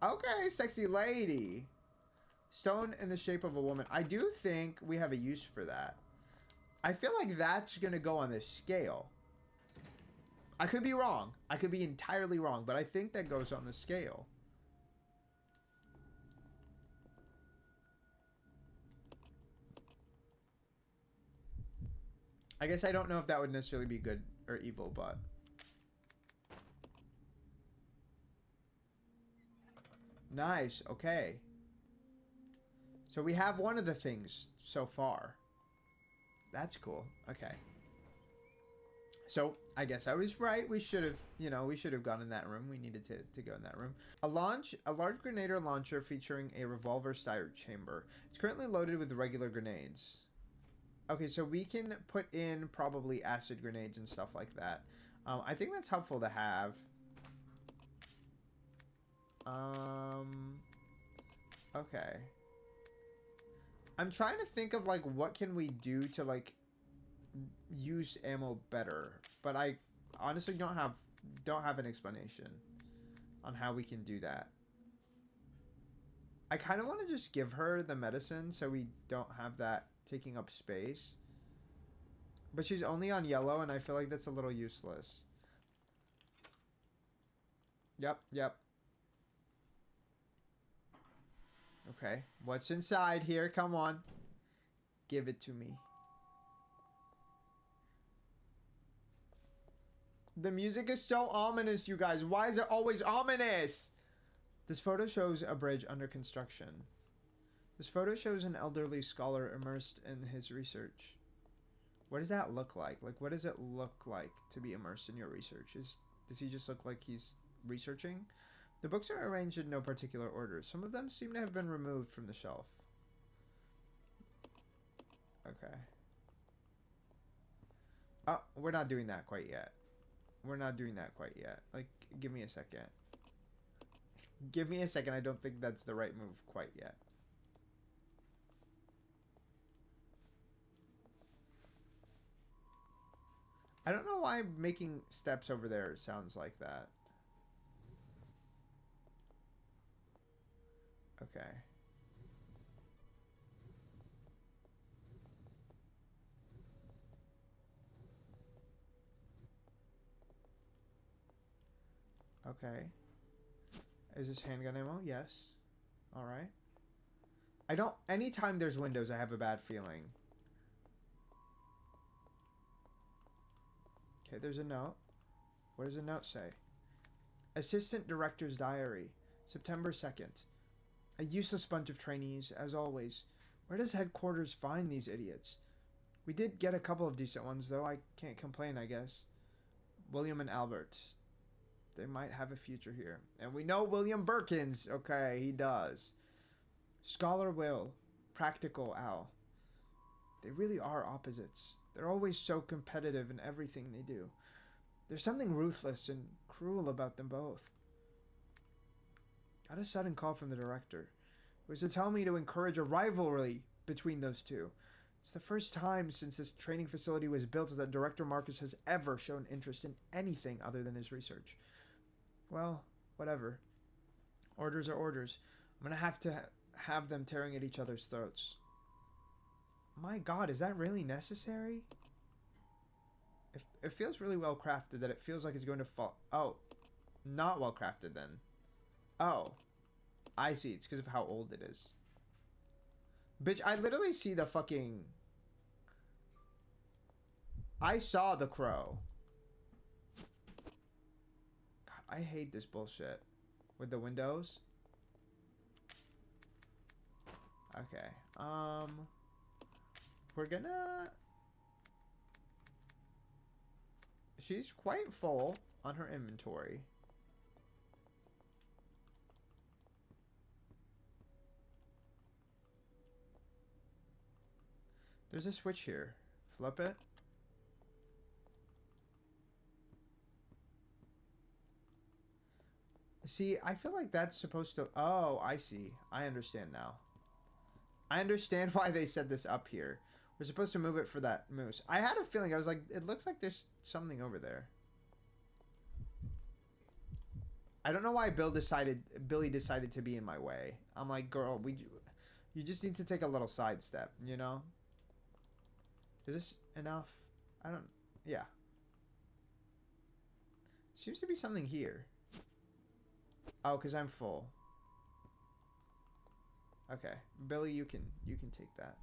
Okay, sexy lady. Stone in the shape of a woman. I do think we have a use for that. I feel like that's going to go on this scale. I could be wrong. I could be entirely wrong, but I think that goes on the scale. I guess I don't know if that would necessarily be good or evil, but... Nice, okay. So we have one of the things so far. That's cool, okay. So, I guess I was right. We should have, you know, we should have gone in that room. We needed to go in that room. A large grenadier launcher featuring a revolver-style chamber. It's currently loaded with regular grenades. Okay, so we can put in probably acid grenades and stuff like that. I think that's helpful to have. Okay. I'm trying to think of, like, what can we do to, like, use ammo better, but I honestly don't have an explanation on how we can do that. I kind of want to just give her the medicine so we don't have that taking up space, but she's only on yellow and I feel like that's a little useless. Yep. Okay, what's inside here? Come on, give it to me. The music is so ominous, you guys. Why is it always ominous? This photo shows a bridge under construction. This photo shows an elderly scholar immersed in his research. What does that look like? Like, what does it look like to be immersed in your research? Does he just look like he's researching? The books are arranged in no particular order. Some of them seem to have been removed from the shelf. Okay. Oh, we're not doing that quite yet. We're not doing that quite yet. Like, give me a second. Give me a second. I don't think that's the right move quite yet. I don't know why making steps over there sounds like that. Okay. Okay. Is this handgun ammo? Yes. Alright. Anytime there's windows, I have a bad feeling. Okay, there's a note. What does the note say? Assistant Director's Diary, September 2nd. A useless bunch of trainees, as always. Where does headquarters find these idiots? We did get a couple of decent ones, though. I can't complain, I guess. William and Albert. They might have a future here. And we know William Birkins. Okay, he does. Scholar Will. practical Al. They really are opposites. They're always so competitive in everything they do. There's something ruthless and cruel about them both. Got a sudden call from the director. It was to tell me to encourage a rivalry between those two. It's the first time since this training facility was built that Director Marcus has ever shown interest in anything other than his research. Well, whatever. Orders are orders. I'm gonna have to have them tearing at each other's throats. My God, is that really necessary? It feels really well crafted that it feels like it's going to fall. Oh, not well crafted then. Oh, I see. It's because of how old it is. Bitch, I literally see the fucking... I saw the crow. God, I hate this bullshit. With the windows. Okay. We're gonna... She's quite full on her inventory. There's a switch here. Flip it. See, I feel like that's supposed to... Oh, I see. I understand now. I understand why they set this up here. We're supposed to move it for that moose. I had a feeling. I was like, it looks like there's something over there. I don't know why Billy decided to be in my way. I'm like, girl, you just need to take a little sidestep, you know? Is this enough? I don't... Yeah. Seems to be something here. Oh, because I'm full. Okay. Billy, you can take that.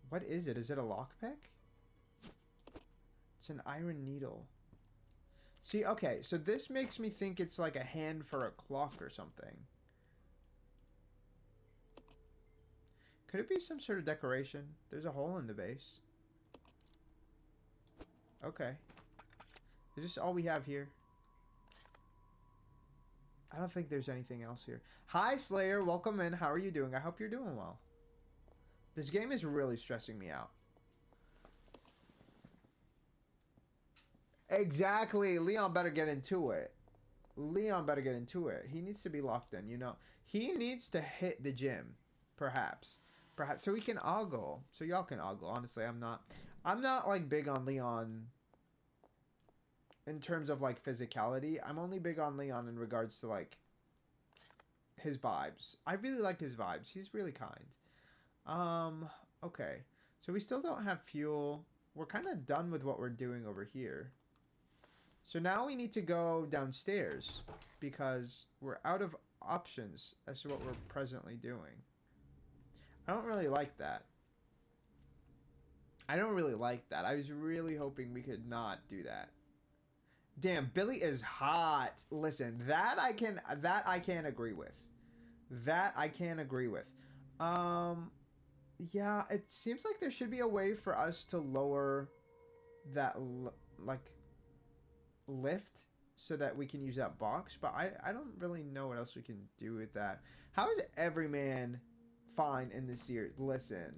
What is it? Is it a lockpick? It's an iron needle. See, okay, so this makes me think it's like a hand for a clock or something. Could it be some sort of decoration? There's a hole in the base. Okay. Is this all we have here? I don't think there's anything else here. Hi, Slayer. Welcome in. How are you doing? I hope you're doing well. This game is really stressing me out. Exactly. Leon better get into it. Leon better get into it. He needs to be locked in, you know. He needs to hit the gym. Perhaps. Perhaps. So we can ogle. So y'all can ogle. Honestly, I'm not like big on Leon in terms of like physicality. I'm only big on Leon in regards to like his vibes. I really like his vibes. He's really kind. Okay. So we still don't have fuel. We're kind of done with what we're doing over here. So now we need to go downstairs because we're out of options as to what we're presently doing. I don't really like that. I don't really like that. I was really hoping we could not do that. Damn, Billy is hot. Listen, that I can agree with. That I can agree with. Yeah, it seems like there should be a way for us to lower that lift so that we can use that box, but I don't really know what else we can do with that. How is every man fine in this series? Listen.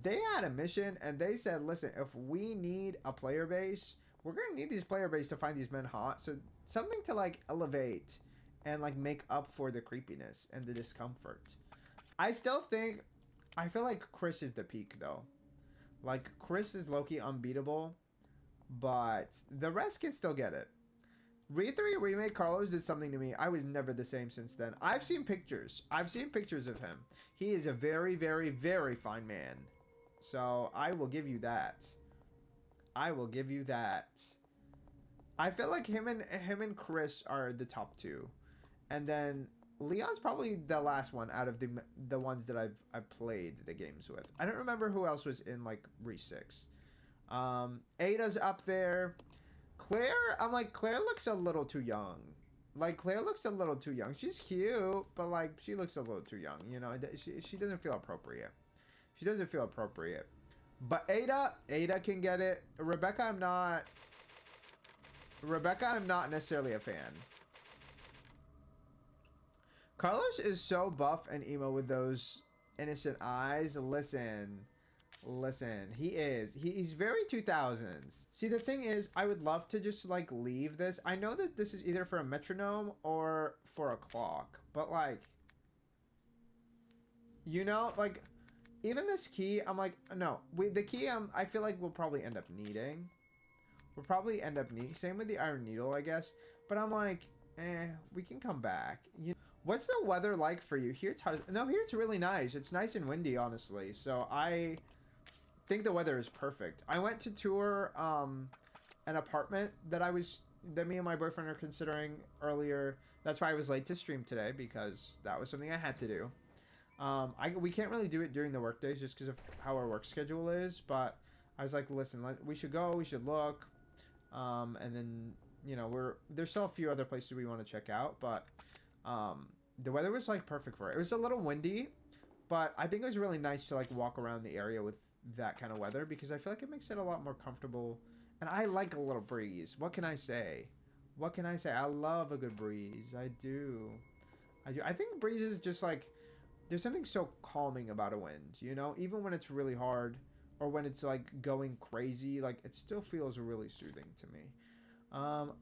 They had a mission and they said, listen, if we need a player base, we're gonna need these player base to find these men hot. So something to like elevate and like make up for the creepiness and the discomfort. I feel like Chris is the peak though. Like Chris is low-key unbeatable, but the rest can still get it. Re3 Remake Carlos did something to me. I was never the same since then. I've seen pictures of him. He is a very, very, very fine man. So I will give you that. I feel like him and Chris are the top two. And then Leon's probably the last one out of the ones that I've played the games with. I don't remember who else was in like Re 6. Ada's up there. Claire, I'm like, Claire looks a little too young. She's cute, but like she looks a little too young, you know. She doesn't feel appropriate. But Ada can get it. Rebecca, I'm not necessarily a fan. Carlos is so buff and emo with those innocent eyes. Listen, he is. He's very 2000s. See, the thing is, I would love to just, like, leave this. I know that this is either for a metronome or for a clock. But, like, you know, like, even this key, I'm like, no. The key, I feel like we'll probably end up needing. We'll probably end up needing. Same with the iron needle, I guess. But I'm like, we can come back. What's the weather like for you? Here it's hot. No, here it's really nice. It's nice and windy, honestly. So I think the weather is perfect. I went to tour an apartment that me and my boyfriend are considering earlier. That's why I was late to stream today, because that was something I had to do. We can't really do it during the work days just because of how our work schedule is, but I was like, listen, we should go, we should look. And then, you know, there's still a few other places we want to check out, but the weather was like perfect for it. It was a little windy, but I think it was really nice to like walk around the area with that kind of weather, because I feel like it makes it a lot more comfortable. And I like a little breeze. What can I say? I love a good breeze. I do. I think breeze is just like, there's something so calming about a wind, you know? Even when it's really hard or when it's like going crazy, like it still feels really soothing to me.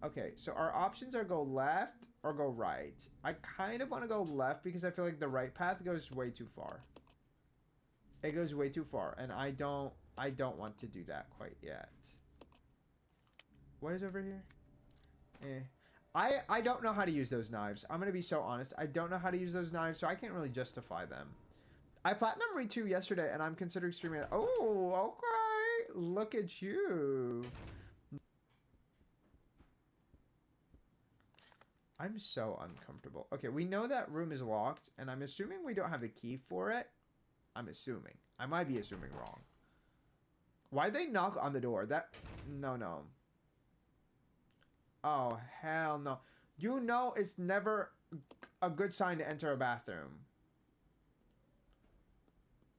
Okay, so our options are go left or go right. I kind of want to go left because I feel like the right path goes way too far. It goes way too far, and I don't want to do that quite yet. What is over here? I don't know how to use those knives. I'm gonna be so honest. I don't know how to use those knives, so I can't really justify them. I platinum re2 yesterday, and I'm considering streaming it. Oh, okay. Look at you. I'm so uncomfortable. Okay, we know that room is locked, and I'm assuming we don't have a key for it. I'm assuming. I might be assuming wrong. Why'd they knock on the door? No. Oh, hell no. You know it's never a good sign to enter a bathroom.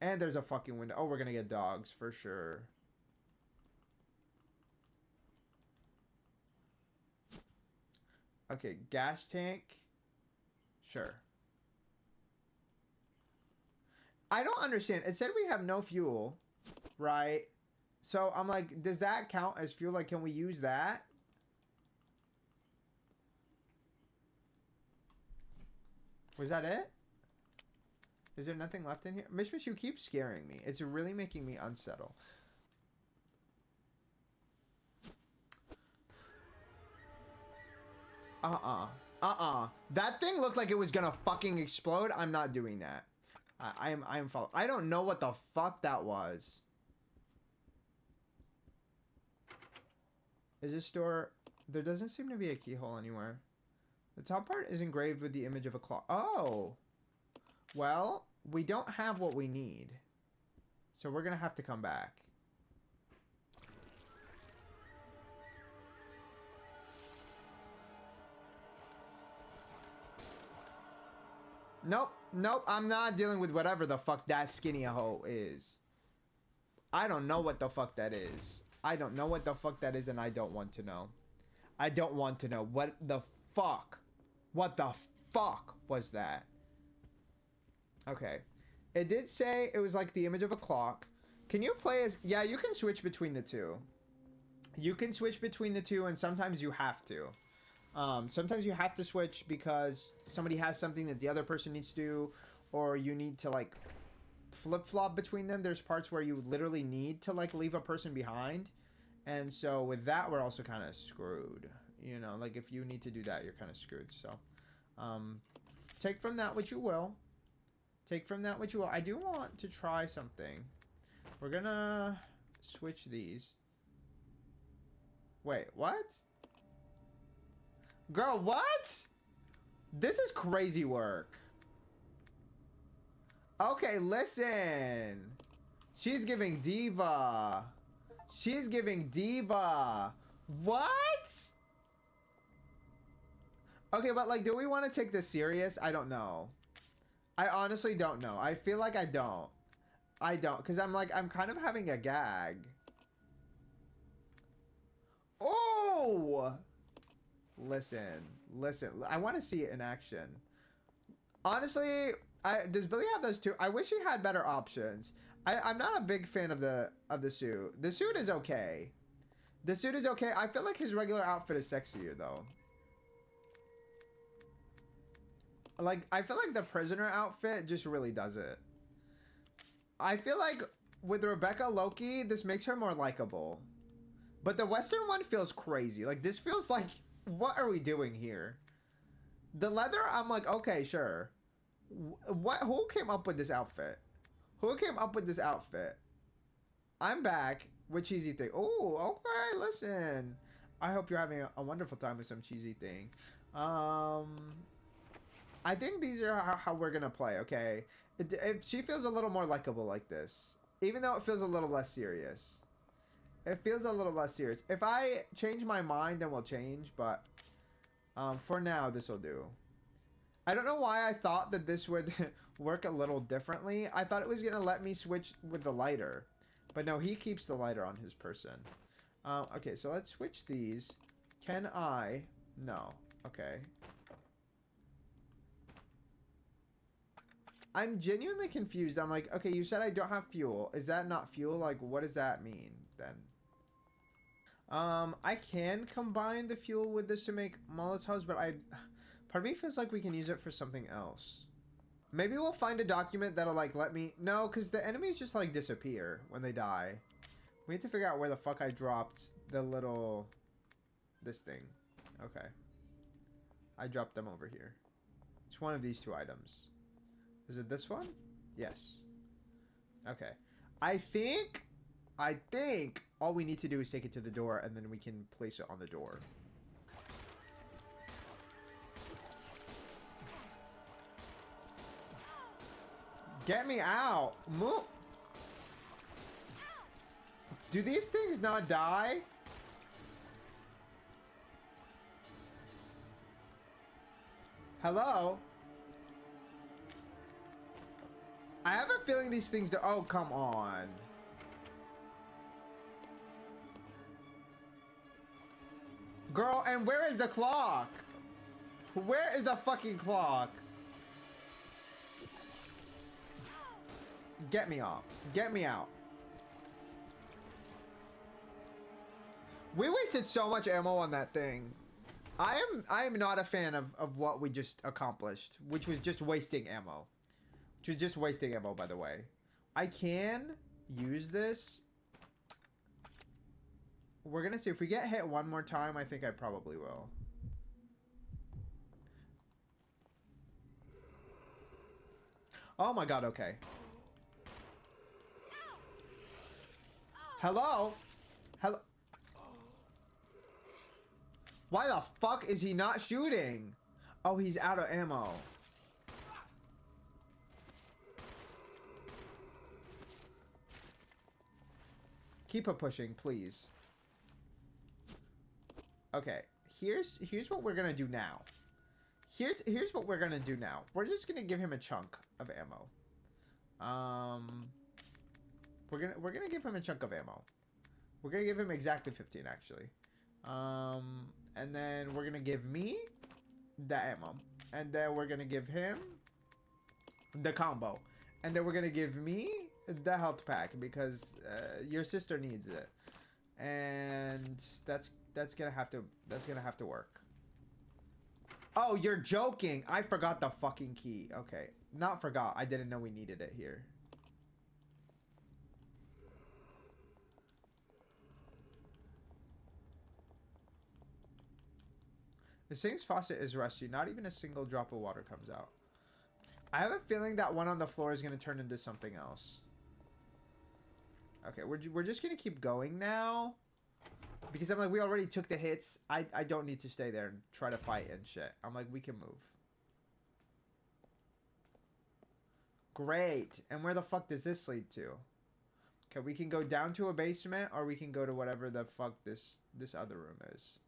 And there's a fucking window. Oh, we're gonna get dogs for sure. Okay, gas tank. Sure. I don't understand. It said we have no fuel, right? So I'm like, does that count as fuel? Like, can we use that? Was that it? Is there nothing left in here? Mishmish, you keep scaring me. It's really making me unsettle. That thing looked like it was gonna fucking explode. I'm not doing that. I am following. I don't know what the fuck that was. Is this door... There doesn't seem to be a keyhole anywhere. The top part is engraved with the image of a clock. Oh! Well, we don't have what we need. So we're gonna have to come back. Nope, I'm not dealing with whatever the fuck that skinny hoe is. I don't know what the fuck that is. I don't know what the fuck that is, and I don't want to know. I don't want to know. What the fuck? What the fuck was that? Okay. It did say it was like the image of a clock. Can you play as... Yeah, you can switch between the two. You can switch between the two, and sometimes you have to. Sometimes you have to switch because somebody has something that the other person needs to do, or you need to, like, flip-flop between them. There's parts where you literally need to, like, leave a person behind. And so with that, we're also kind of screwed. You know, like, if you need to do that, you're kind of screwed. So, take from that what you will. Take from that what you will. I do want to try something. We're gonna switch these. Wait, what? Girl, what? This is crazy work. Okay, listen. She's giving diva. She's giving diva. What? Okay, but like, do we want to take this serious? I don't know. I honestly don't know. I feel like I don't. I don't, because I'm like, I'm kind of having a gag. Oh! Listen. I want to see it in action. Honestly, does Billy have those too? I wish he had better options. I'm not a big fan of the suit. The suit is okay. The suit is okay. I feel like his regular outfit is sexier though. Like, I feel like the prisoner outfit just really does it. I feel like with Rebecca Loki, this makes her more likable. But the Western one feels crazy. Like, this feels like, what are we doing here? The leather, I'm like, okay, sure. Who came up with this outfit? Who came up with this outfit? I'm back with cheesy thing. Oh, okay, listen. I hope you're having a wonderful time with some cheesy thing. I think these are how we're gonna play, okay? If she feels a little more likable like this, even though it feels a little less serious. It feels a little less serious. If I change my mind, then we'll change, but for now, this will do. I don't know why I thought that this would work a little differently. I thought it was gonna let me switch with the lighter, but no, he keeps the lighter on his person. Okay, so let's switch these. Can I? No. Okay. I'm genuinely confused. I'm like, okay, you said I don't have fuel. Is that not fuel? Like, what does that mean then? I can combine the fuel with this to make Molotovs, but part of me feels like we can use it for something else. Maybe we'll find a document that'll like let me, no, because the enemies just like disappear when they die. We need to figure out where the fuck I dropped the little, this thing. Okay. I dropped them over here. It's one of these two items. Is it this one? Yes. Okay. I think all we need to do is take it to the door and then we can place it on the door. Get me out. Move. Do these things not die? Hello? I have a feeling these things do. Oh, come on. Girl, and where is the clock? Where is the fucking clock? Get me off. Get me out. We wasted so much ammo on that thing. I am not a fan of what we just accomplished, which was just wasting ammo. Which was just wasting ammo, by the way. I can use this. We're gonna see if we get hit one more time. I think I probably will. Oh my god, okay. Hello? Hello? Why the fuck is he not shooting? Oh, he's out of ammo. Keep it pushing, please. Okay, here's what we're gonna do now. Here's what we're gonna do now. We're just gonna give him a chunk of ammo. We're gonna give him a chunk of ammo. We're gonna give him exactly 15 actually. And then we're gonna give me the ammo, and then we're gonna give him the combo, and then we're gonna give me the health pack because your sister needs it, and that's gonna have to work. Oh, you're joking! I forgot the fucking key. Okay, not forgot. I didn't know we needed it here. The sink's faucet is rusty. Not even a single drop of water comes out. I have a feeling that one on the floor is going to turn into something else. Okay, we're just going to keep going now. Because I'm like, we already took the hits. I don't need to stay there and try to fight and shit. I'm like, we can move. Great. And where the fuck does this lead to? Okay, we can go down to a basement or we can go to whatever the fuck this other room is.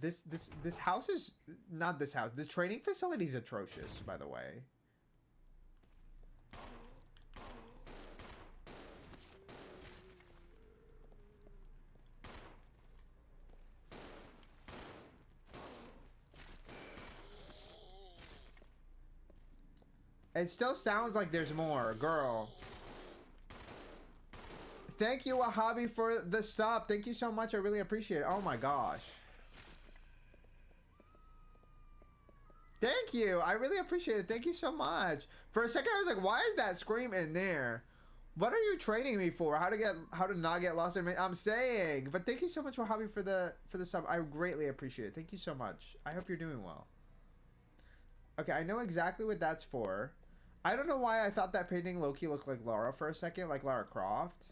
This house is not this house. This training facility is atrocious, by the way. It still sounds like there's more, girl. Thank you, Wahabi, for the sub. Thank you so much. I really appreciate it. Oh my gosh. Thank you. I really appreciate it. Thank you so much. For a second, I was like, why is that scream in there? What are you training me for? How to not get lost in me? I'm saying. But thank you so much, Wahabi, for the sub. I greatly appreciate it. Thank you so much. I hope you're doing well. Okay, I know exactly what that's for. I don't know why I thought that painting low-key looked like Lara for a second, like Lara Croft.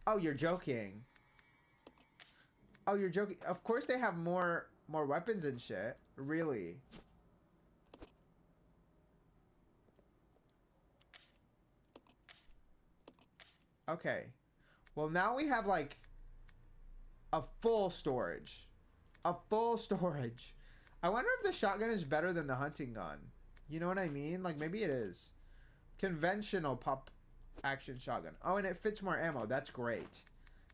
Oh, you're joking. Oh, you're joking. Of course they have more weapons and shit. Really? Okay. Well, now we have like a full storage. A full storage. I wonder if the shotgun is better than the hunting gun. You know what I mean? Like, maybe it is. Conventional pop action shotgun. Oh, and it fits more ammo. That's great.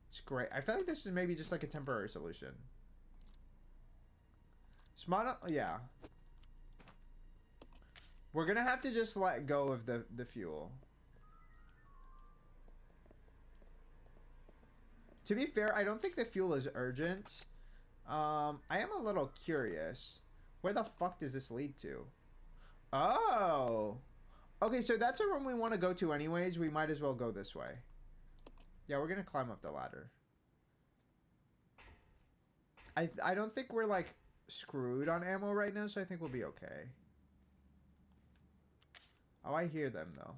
It's great. I feel like this is maybe just like a temporary solution. Smart, yeah. We're gonna have to just let go of the fuel. To be fair, I don't think the fuel is urgent. I am a little curious. Where the fuck does this lead to? Oh. Okay, so that's a room we want to go to anyways. We might as well go this way. Yeah, we're gonna climb up the ladder. I don't think we're like screwed on ammo right now, so I think we'll be okay. Oh, I hear them though.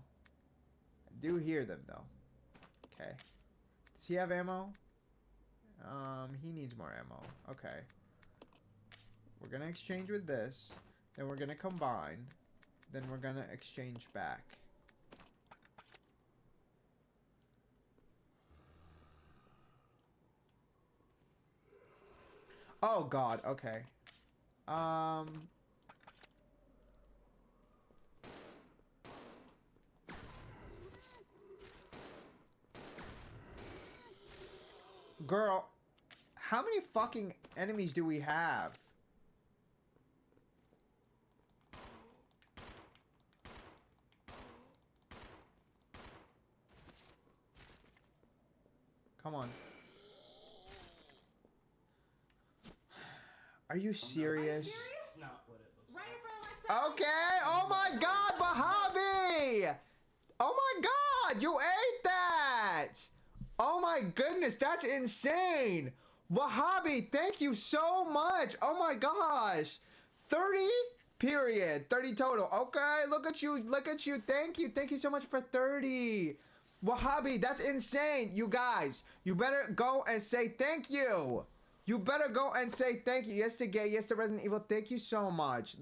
I do hear them though. Okay. Does he have ammo? He needs more ammo. Okay. We're gonna exchange with this. Then we're gonna combine. Then we're gonna exchange back. Oh god, okay. Girl, how many fucking enemies do we have? Come on. Are you serious? Okay. Oh my god, Mojave! Oh my god, you ate that! Oh my goodness, that's insane! Wahabi, thank you so much! Oh my gosh! 30? Period. 30 total. Okay, look at you, thank you so much for 30! Wahabi, that's insane! You guys, you better go and say thank you! You better go and say thank you. Yes to Gay, yes to Resident Evil, thank you so much.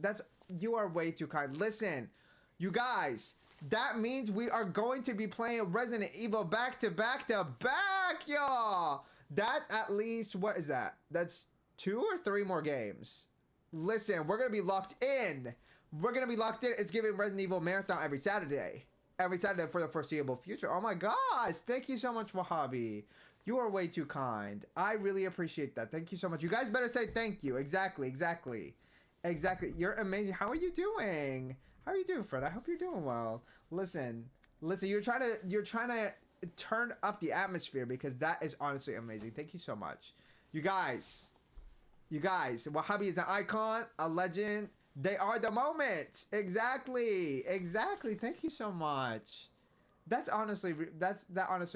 You are way too kind. Listen, you guys, that means we are going to be playing Resident Evil back to back to back, y'all. That's at least, what is that? That's 2 or 3 more games. Listen, we're going to be locked in. We're going to be locked in. It's giving Resident Evil Marathon every Saturday. Every Saturday for the foreseeable future. Oh my gosh. Thank you so much, Wahabi. You are way too kind. I really appreciate that. Thank you so much. You guys better say thank you. Exactly. You're amazing. How are you doing? How are you doing, Fred? I hope you're doing well. Listen, you're trying to turn up the atmosphere because that is honestly amazing. Thank you so much. You guys, Wahabi is an icon, a legend. They are the moment. Exactly. Thank you so much. That honestly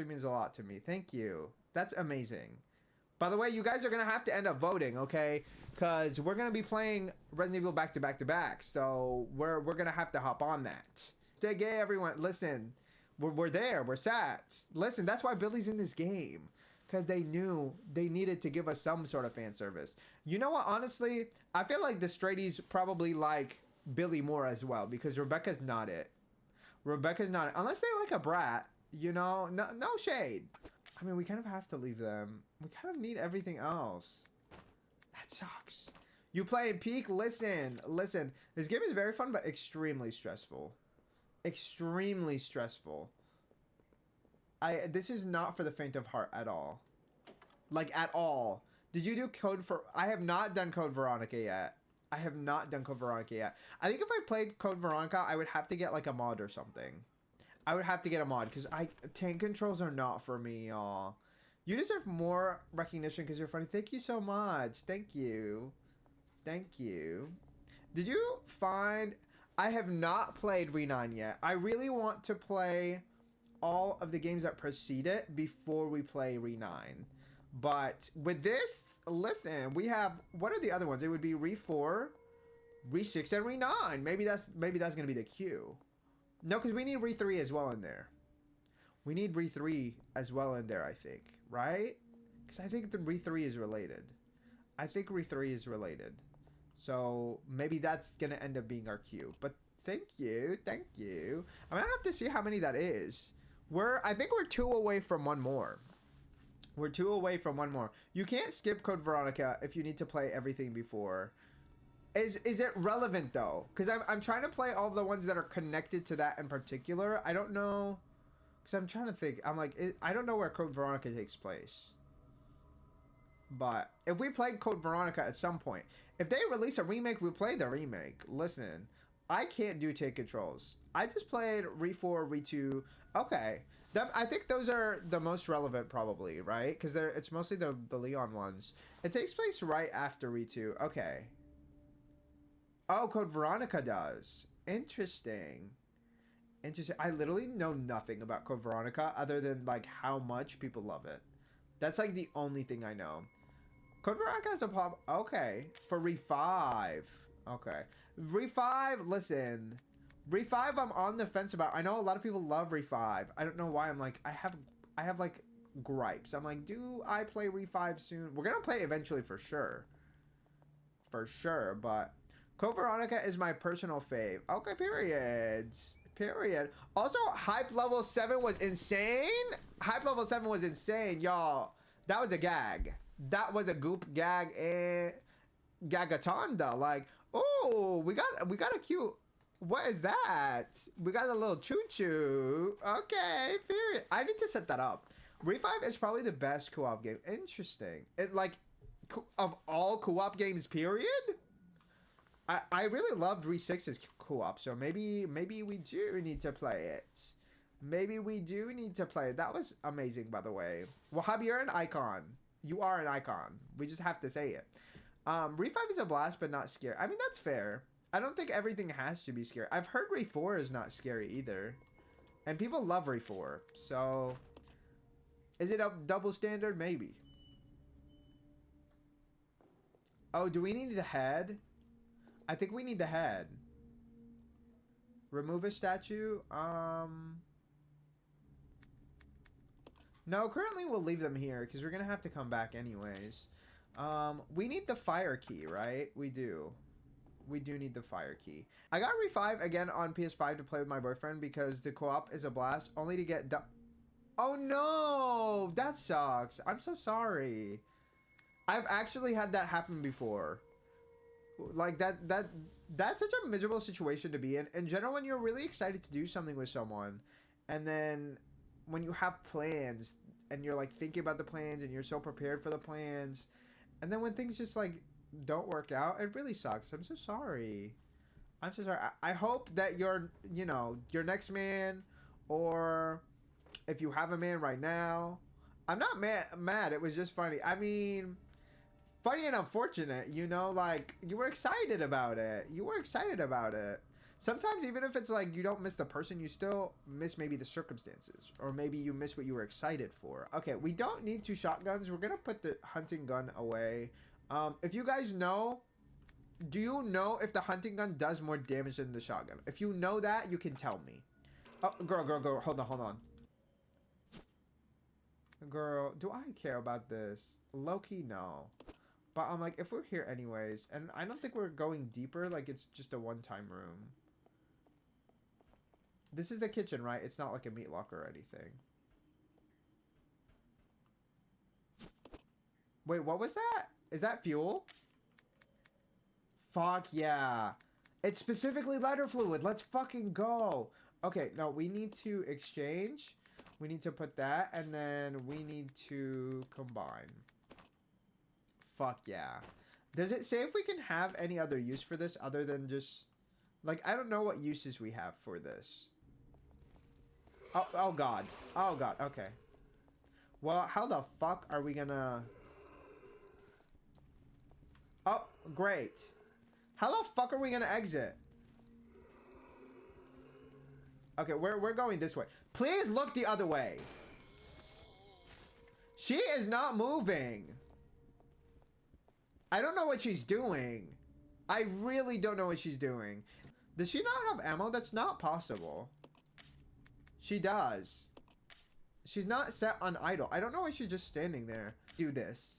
means a lot to me. Thank you. That's amazing. By the way, you guys are gonna have to end up voting, okay? Because we're gonna be playing Resident Evil back to back to back, so we're gonna have to hop on that. Stay gay, everyone. Listen, we're there. We're sat. Listen, that's why Billy's in this game, because they knew they needed to give us some sort of fan service. You know what? Honestly, I feel like the straighties probably like Billy more as well, because Rebecca's not it. Unless they like a brat, you know, no shade. I mean, we kind of have to leave them. We kind of need everything else. That sucks. You play in Peak? Listen. This game is very fun, but extremely stressful. This is not for the faint of heart at all. Like, at all. Did you do I have not done Code Veronica yet. I have not done Code Veronica yet. I think if I played Code Veronica, I would have to get like a mod or something. I would have to get a mod because tank controls are not for me, y'all. You deserve more recognition because you're funny. Thank you so much. Thank you. Thank you. Did you find... I have not played Re9 yet. I really want to play all of the games that precede it before we play Re9. But with this, listen, we have... What are the other ones? It would be Re4, Re6, and Re9. Maybe that's going to be the queue. No, because we need Re3 as well in there. We need Re3 as well in there, I think. Right? Because I think the Re3 is related. I think Re3 is related. So maybe that's going to end up being our queue. But thank you. Thank you. I'm going to have to see how many that is. I think we're 2 away from one more. We're 2 away from one more. You can't skip Code Veronica if you need to play everything before. Is it relevant though? Because I'm trying to play all the ones that are connected to that in particular. I don't know. Because I'm trying to think. I'm like, I don't know where Code Veronica takes place. But if we played Code Veronica at some point, if they release a remake, we play the remake. Listen, I can't do tank controls. I just played Re4, Re2. Okay. I think those are the most relevant probably, right? Because it's mostly the Leon ones. It takes place right after Re2. Okay. Oh, Code Veronica does. Interesting. Interesting. I literally know nothing about Code Veronica other than like how much people love it. That's like the only thing I know. Code Veronica has a pop. Okay. For Re5. Okay. Re5, listen. Re5 I'm on the fence about. I know a lot of people love Re5. I don't know why. I'm like, I have like gripes. I'm like, do I play Re5 soon? We're gonna play eventually for sure. For sure, but Code Veronica is my personal fave. Okay, periods. Period. Also, Hype Level 7 was insane. Hype Level 7 was insane, y'all. That was a gag. That was a goop gag and gagatanda. Like, oh, we got a cute... What is that? We got a little choo-choo. Okay, period. I need to set that up. Re5 is probably the best co-op game. Interesting. It like, of all co-op games, period? I really loved Re6's co-op, so maybe we do need to play it. Maybe we do need to play it. That was amazing, by the way. Wahhabi, you're an icon. You are an icon. We just have to say it. Re5 is a blast, but not scary. I mean, that's fair. I don't think everything has to be scary. I've heard Re4 is not scary either. And people love Re4. So, is it a double standard? Maybe. Oh, do we need the head? I think we need the head. Remove a statue? No, currently we'll leave them here because we're going to have to come back anyways. We need the fire key, right? We do. We do need the fire key. I got Re5 again on PS5 to play with my boyfriend because the co-op is a blast, only to get Oh no! That sucks. I'm so sorry. I've actually had that happen before. Like that's such a miserable situation to be in general, when you're really excited to do something with someone, and then when you have plans and you're like thinking about the plans and you're so prepared for the plans, and then when things just like don't work out, it really sucks. I'm so sorry. I'm so sorry. I hope that your next man, or if you have a man right now, I'm not mad. It was just funny. I mean, funny and unfortunate, like you were excited about it. You were excited about it. Sometimes even if it's like you don't miss the person, you still miss maybe the circumstances, or maybe you miss what you were excited for. Okay, we don't need 2 shotguns. We're going to put the hunting gun away. If you guys know, do you know if the hunting gun does more damage than the shotgun? If you know that, you can tell me. Oh, girl, hold on. Girl, do I care about this? Low-key, no. But I'm like, if we're here anyways, and I don't think we're going deeper, like it's just a one-time room. This is the kitchen, right? It's not like a meat locker or anything. Wait, what was that? Is that fuel? Fuck yeah. It's specifically lighter fluid. Let's fucking go. Okay, no, we need to exchange. We need to put that, and then we need to combine. Fuck yeah. Does it say if we can have any other use for this other than just... Like, I don't know what uses we have for this. Oh god. Oh god, okay. Well, how the fuck are we gonna... Oh, great. How the fuck are we gonna exit? Okay, we're going this way. Please look the other way. She is not moving. I don't know what she's doing. I really don't know what she's doing. Does she not have ammo? That's not possible. She does. She's not set on idle. I don't know why she's just standing there. Do this.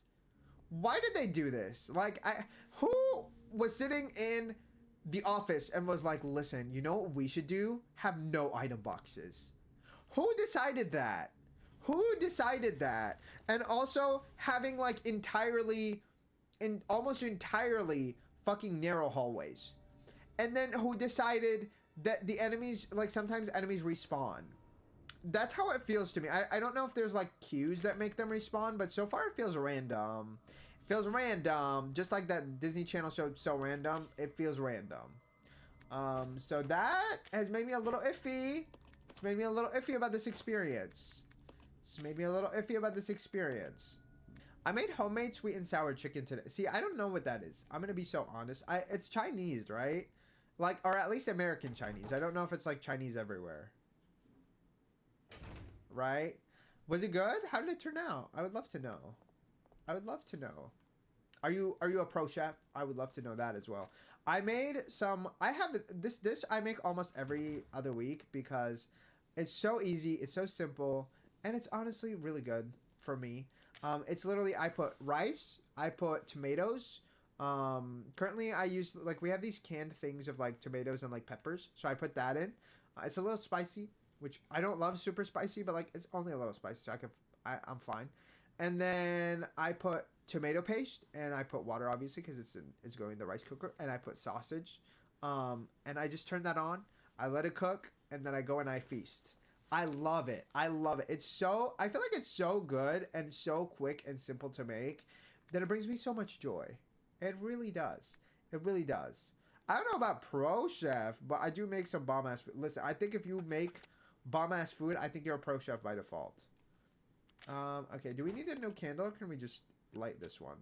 Why did they do this? Like, who was sitting in the office and was like, listen, you know what we should do? Have no item boxes. Who decided that? Who decided that? And also having like almost entirely fucking narrow hallways. And then who decided that the enemies, like sometimes enemies respawn. That's how it feels to me. I don't know if there's like cues that make them respawn, but so far it feels random. It feels random. Just like that Disney Channel show, So Random, it feels random. So that has made me a little iffy. It's made me a little iffy about this experience. It's made me a little iffy about this experience. I made homemade sweet and sour chicken today. See, I don't know what that is. I'm gonna be so honest. It's Chinese, right? Like, or at least American Chinese. I don't know if it's like Chinese everywhere. Right? Was it good? How did it turn out? I would love to know. I would love to know. Are you a pro chef? I would love to know that as well. I made some... I have this dish I make almost every other week because it's so easy, it's so simple, and it's honestly really good for me. It's literally, I put rice, I put tomatoes. Currently I use, like, we have these canned things of like tomatoes and like peppers, so I put that in. It's a little spicy, which I don't love super spicy, but like it's only a little spicy, so I'm fine. And then I put tomato paste, and I put water obviously because it's going in the rice cooker, and I put sausage, and I just turn that on. I let it cook, and then I go and I feast. I love it. I love it. It's so, I feel like it's so good and so quick and simple to make that it brings me so much joy. It really does. It really does. I don't know about pro chef, but I do make some bomb ass food. Listen, I think if you make bomb ass food, I think you're a pro chef by default. Okay, do we need a new candle, or can we just light this one?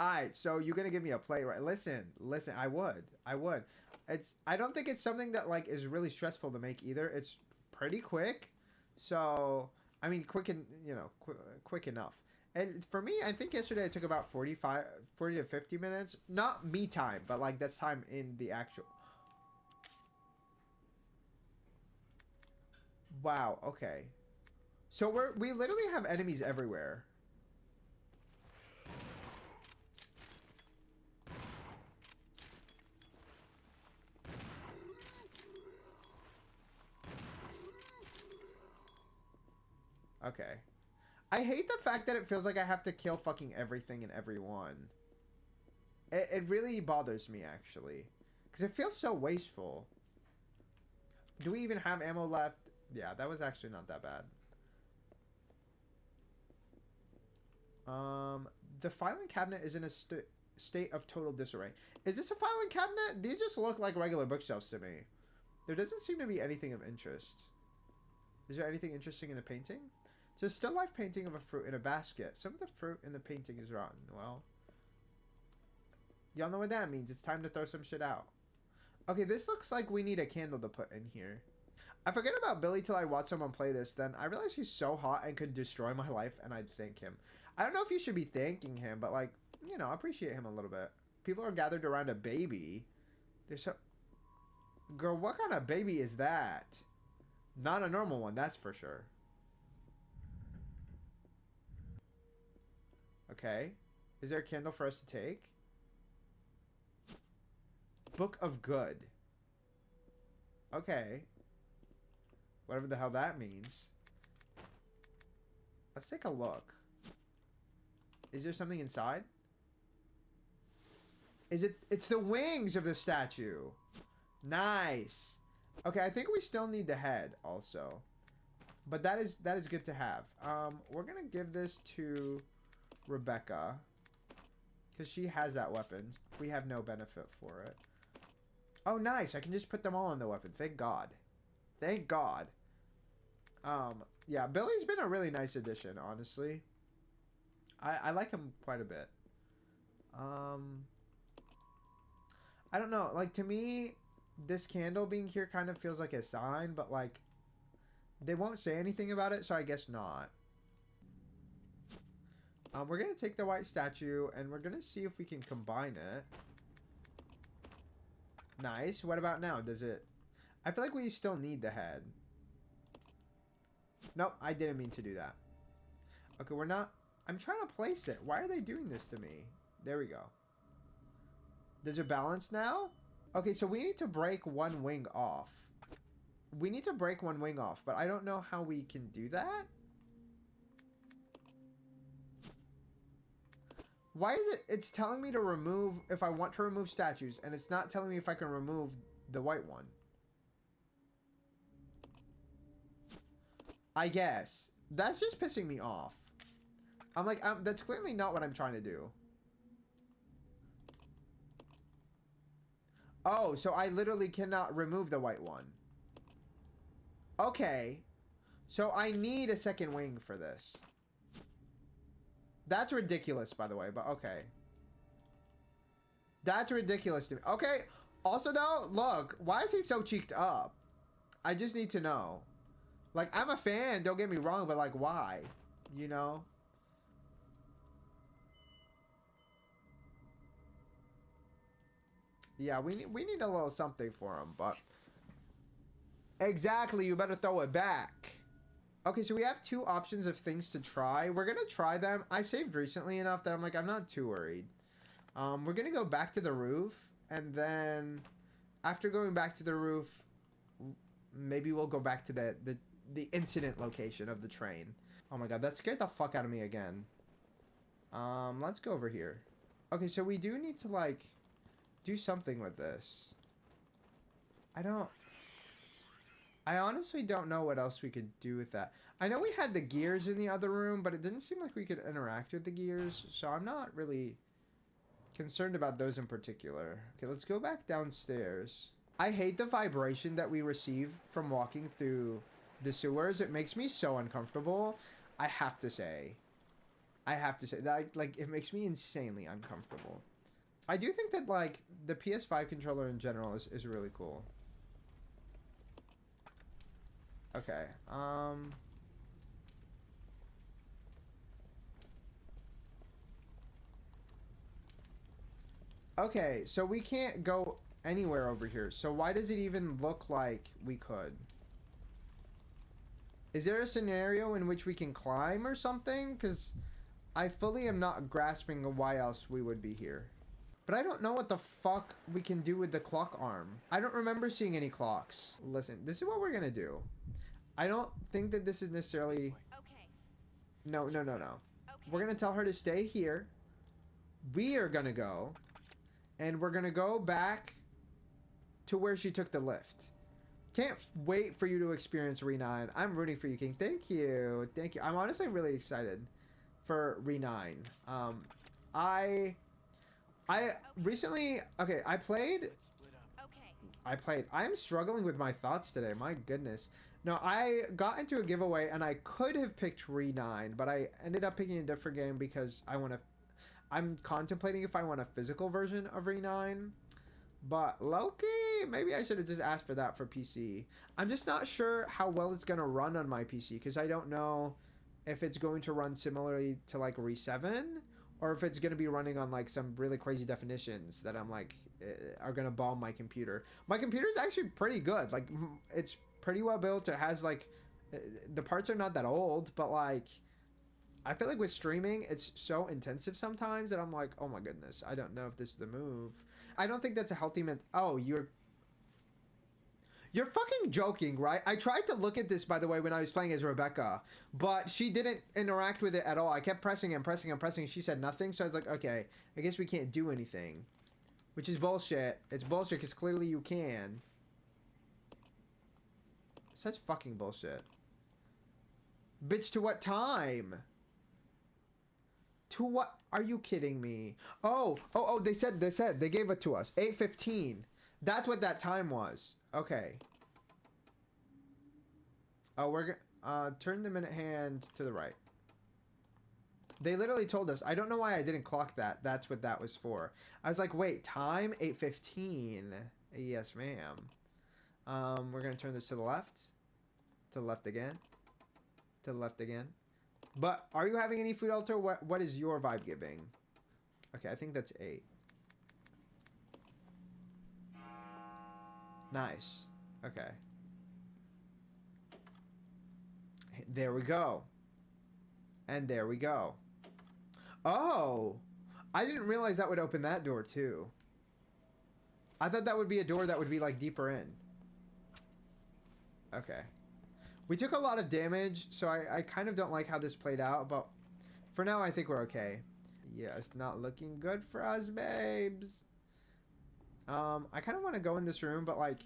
Alright, so you're gonna give me a plate, right? Listen, I would. I don't think it's something that like is really stressful to make either. It's pretty quick. So, I mean, quick enough. And for me, I think yesterday it took about 40 to 50 minutes. Not me time, but like that's time in the actual... Wow, okay. So we literally have enemies everywhere. Okay. I hate the fact that it feels like I have to kill fucking everything and everyone. It really bothers me, actually. Because it feels so wasteful. Do we even have ammo left? Yeah, that was actually not that bad. The filing cabinet is in a state of total disarray. Is this a filing cabinet? These just look like regular bookshelves to me. There doesn't seem to be anything of interest. Is there anything interesting in the painting? It's a still life painting of a fruit in a basket. Some of the fruit in the painting is rotten. Well, y'all know what that means. It's time to throw some shit out. Okay, this looks like we need a candle to put in here. I forget about Billy till I watch someone play this. Then I realize he's so hot and could destroy my life, and I'd thank him. I don't know if you should be thanking him, but like, you know, appreciate him a little bit. People are gathered around a baby. There's so... Girl, what kind of baby is that? Not a normal one, that's for sure. Okay. Is there a candle for us to take? Book of Good. Okay. Whatever the hell that means. Let's take a look. Is there something inside? Is it? It's the wings of the statue. Nice. Okay, I think we still need the head also. But that is good to have. We're gonna give this to Rebecca. Because she has that weapon. We have no benefit for it. Oh, nice. I can just put them all on the weapon. Thank God. Thank God. Yeah, Billy's been a really nice addition, honestly. I like him quite a bit. I don't know. Like, to me, this candle being here kind of feels like a sign, but, like, they won't say anything about it, so I guess not. We're going to take the white statue, and we're going to see if we can combine it. Nice. What about now? Does it... I feel like we still need the head. Nope, I didn't mean to do that. Okay, we're not... I'm trying to place it. Why are they doing this to me? There we go. Does it balance now? Okay, so we need to break one wing off. We need to break one wing off, but I don't know how we can do that. Why is it... It's telling me to remove... If I want to remove statues, and it's not telling me if I can remove the white one. I guess. That's just pissing me off. I'm like, that's clearly not what I'm trying to do. Oh, so I literally cannot remove the white one. Okay. So I need a second wing for this. That's ridiculous, by the way, but okay. That's ridiculous to me. Okay. Also, though, look. Why is he so cheeked up? I just need to know. Like, I'm a fan, don't get me wrong, but, like, why? You know? Yeah, we need a little something for him, but... Exactly, you better throw it back. Okay, so we have two options of things to try. We're gonna try them. I saved recently enough that I'm like, I'm not too worried. We're gonna go back to the roof, and then... After going back to the roof, maybe we'll go back to the incident location of the train. Oh my god, that scared the fuck out of me again. Let's go over here. Okay, so we do need to, like, do something with this. I honestly don't know what else we could do with that. I know we had the gears in the other room, but it didn't seem like we could interact with the gears, so I'm not really concerned about those in particular. Okay, let's go back downstairs. I hate the vibration that we receive from walking through the sewers. It makes me so uncomfortable. I have to say that, like, it makes me insanely uncomfortable. I do think that, like, the PS5 controller in general is really cool. Okay, okay, so we can't go anywhere over here. So why does it even look like we could? Is there a scenario in which we can climb or something? Because I fully am not grasping why else we would be here. But I don't know what the fuck we can do with the clock arm. I don't remember seeing any clocks. Listen, this is what we're gonna do. I don't think that this is necessarily... Okay. No. Okay. We're gonna tell her to stay here. We are gonna go. And we're gonna go back to where she took the lift. Can't wait for you to experience Re9. I'm rooting for you, King. Thank you. Thank you. I'm honestly really excited for Re9. I recently... Okay, I played... Okay. I'm struggling with my thoughts today. My goodness. No, I got into a giveaway and I could have picked Re9, but I ended up picking a different game because I'm contemplating if I want a physical version of Re9. But Loki, maybe I should have just asked for that for PC. I'm just not sure how well it's going to run on my PC because I don't know if it's going to run similarly to like Re7 or if it's going to be running on like some really crazy definitions that I'm like are going to bomb my computer. My computer is actually pretty good. Like, it's pretty well built. It has like the parts are not that old, but like I feel like with streaming it's so intensive sometimes that I'm like, oh my goodness, I don't know if this is the move. I don't think that's a healthy oh, you're fucking joking, right? I tried to look at this, by the way, when I was playing as Rebecca, but she didn't interact with it at all. I kept pressing and pressing and pressing. She said nothing, so I was like, okay, I guess we can't do anything, which is bullshit. It's bullshit because clearly you can. Such fucking bullshit. Bitch, to what time? To what? Are you kidding me? Oh, they said, they gave it to us. 8:15. That's what that time was. Okay. Oh, we're gonna, turn the minute hand to the right. They literally told us. I don't know why I didn't clock that. That's what that was for. I was like, wait, time? 8:15. Yes, ma'am. We're gonna turn this to the left. To the left again. To the left again. But are you having any food altar? What is your vibe giving? Okay, I think that's 8. Nice. Okay. There we go. And there we go. Oh! I didn't realize that would open that door too. I thought that would be a door that would be like deeper in. Okay. We took a lot of damage, so I kind of don't like how this played out, but for now I think we're okay. Yeah, it's not looking good for us, babes. I kind of want to go in this room, but like,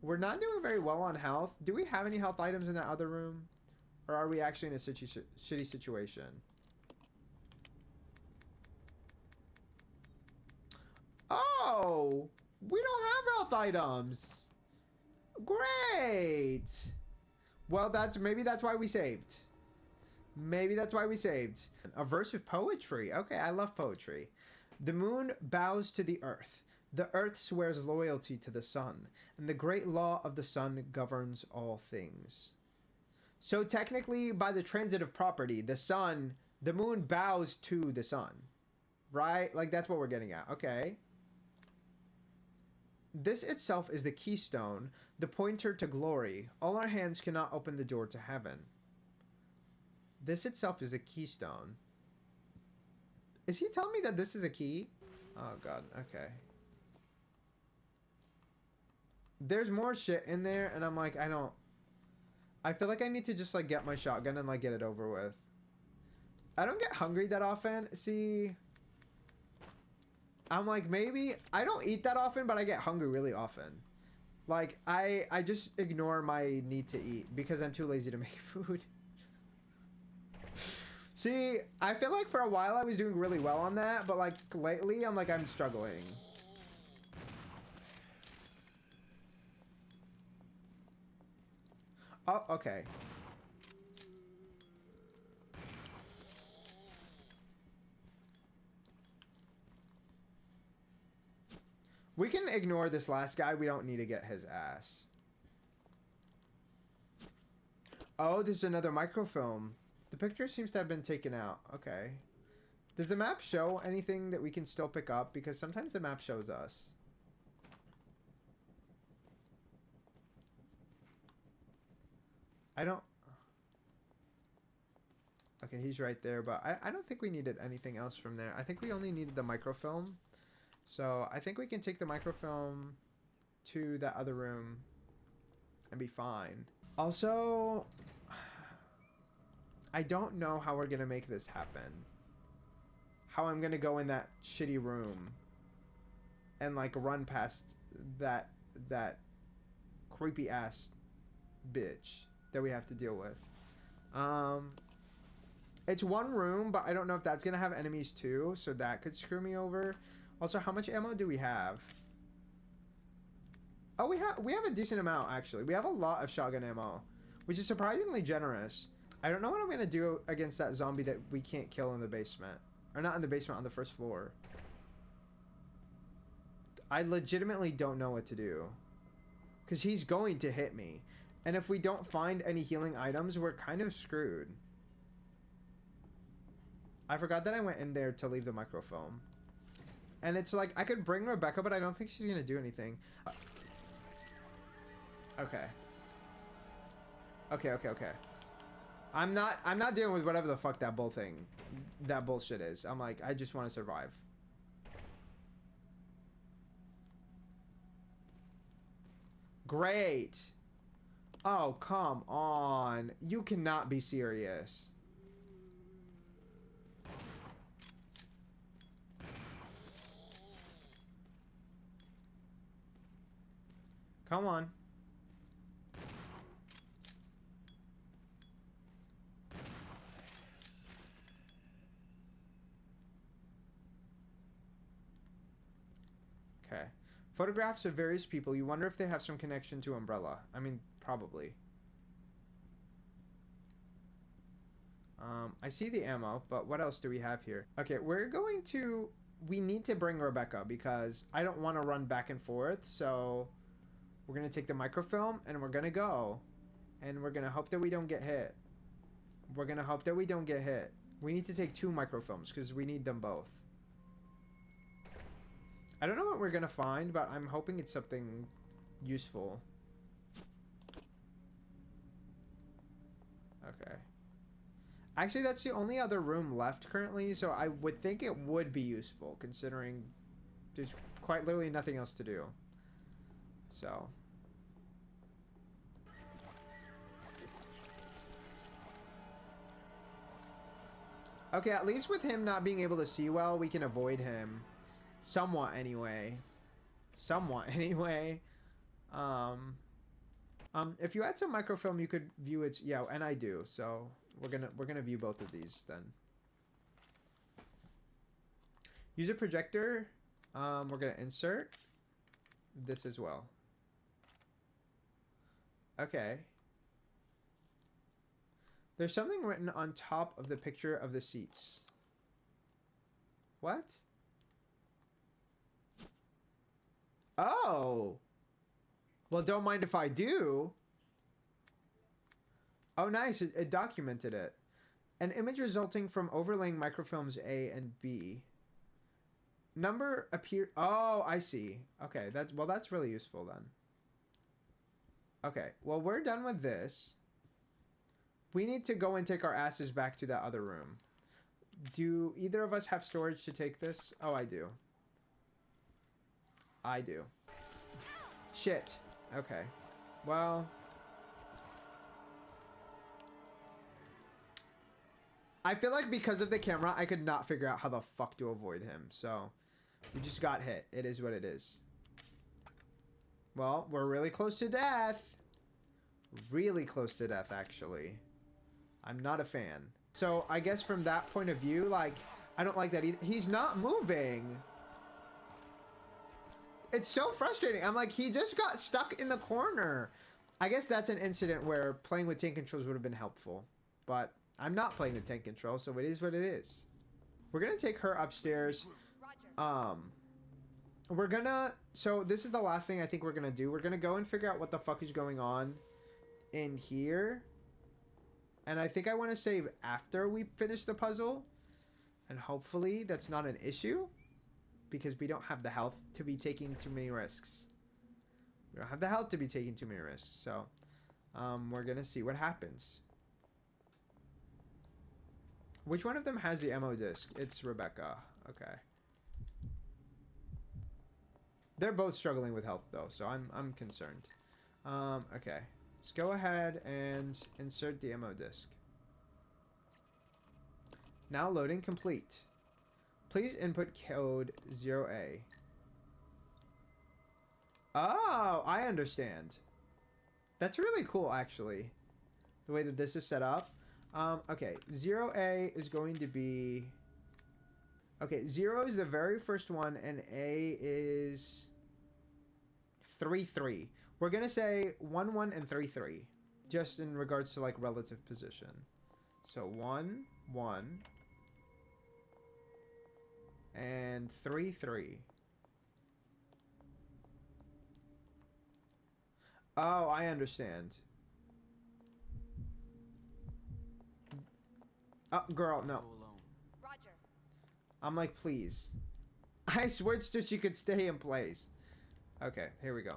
we're not doing very well on health. Do we have any health items in that other room? Or are we actually in a shitty situation? Oh! We don't have health items! Great! Well, maybe that's why we saved. Maybe that's why we saved. A verse of poetry. Okay, I love poetry. The moon bows to the earth. The earth swears loyalty to the sun. And the great law of the sun governs all things. So technically, by the transitive property, the moon bows to the sun. Right? Like, that's what we're getting at. Okay. This itself is the keystone, the pointer to glory. All our hands cannot open the door to heaven. This itself is a keystone. Is he telling me that this is a key? Oh, God. Okay. There's more shit in there, and I'm like, I feel like I need to just, like, get my shotgun and, like, get it over with. I don't get hungry that often. See... I'm like, maybe I don't eat that often, but I get hungry really often. Like, I just ignore my need to eat because I'm too lazy to make food. See, I feel like for a while I was doing really well on that, but like lately I'm struggling. Oh, okay. We can ignore this last guy. We don't need to get his ass. Oh, this is another microfilm. The picture seems to have been taken out. Okay. Does the map show anything that we can still pick up? Because sometimes the map shows us. I don't... Okay, he's right there, but I don't think we needed anything else from there. I think we only needed the microfilm. So I think we can take the microfilm to that other room and be fine. Also, I don't know how we're going to make this happen. How I'm going to go in that shitty room and like run past that creepy ass bitch that we have to deal with. It's one room, but I don't know if that's going to have enemies too, so that could screw me over. Also, how much ammo do we have? Oh, we have a decent amount, actually. We have a lot of shotgun ammo, which is surprisingly generous. I don't know what I'm going to do against that zombie that we can't kill in the basement. Or not in the basement, on the first floor. I legitimately don't know what to do. Because he's going to hit me. And if we don't find any healing items, we're kind of screwed. I forgot that I went in there to leave the microfilm. And it's like, I could bring Rebecca, but I don't think she's going to do anything. Okay. Okay. I'm not dealing with whatever the fuck that bullshit is. I'm like, I just want to survive. Great. Oh, come on. You cannot be serious. Come on. Photographs of various people. You wonder if they have some connection to Umbrella. I mean, probably. I see the ammo, but what else do we have here? Okay, we're going to... We need to bring Rebecca because I don't want to run back and forth. So we're going to take the microfilm and we're going to go. And we're going to hope that we don't get hit. We're going to hope that we don't get hit. We need to take 2 microfilms because we need them both. I don't know what we're going to find, but I'm hoping it's something useful. Okay. Actually, that's the only other room left currently, so I would think it would be useful, considering there's quite literally nothing else to do. So. Okay, at least with him not being able to see well, we can avoid him. Somewhat, anyway. Somewhat, anyway. If you had some microfilm, you could view its... Yeah, and I do, so... We're gonna view both of these then. Use a projector. We're gonna insert this as well. Okay. There's something written on top of the picture of the seats. What? Oh. Well, don't mind if I do. Oh, nice. It documented it. An image resulting from overlaying microfilms A and B. Number appear... Oh, I see. Okay, that's really useful then. Okay, well, we're done with this. We need to go and take our asses back to that other room. Do either of us have storage to take this? Oh, I do. I do. Shit. Okay. Well... I feel like because of the camera, I could not figure out how the fuck to avoid him. So, we just got hit. It is what it is. Well, we're really close to death. Really close to death, actually. I'm not a fan. So, I guess from that point of view, like, I don't like that either. He's not moving. It's so frustrating. I'm like, he just got stuck in the corner. I guess that's an incident where playing with tank controls would have been helpful. But... I'm not playing the tank control, so it is what it is. We're gonna take her upstairs. We're gonna... So, this is the last thing I think we're gonna do. We're gonna go and figure out what the fuck is going on in here. And I think I want to save after we finish the puzzle. And hopefully that's not an issue. Because we don't have the health to be taking too many risks. We don't have the health to be taking too many risks. So, we're gonna see what happens. Which one of them has the ammo disc? It's Rebecca. Okay. They're both struggling with health though, so I'm concerned. Okay. Let's go ahead and insert the ammo disc. Now loading complete. Please input code 0A. Oh, I understand. That's really cool actually. The way that this is set up. Okay, 0A is going to be... Okay, 0 is the very first one, and A is 3-3. We're going to say 1-1 and 3-3, just in regards to, like, relative position. So, 1-1 and 3-3. Oh, I understand. Oh, girl, no. Roger. I'm like, please. I switched so she could stay in place. Okay, here we go.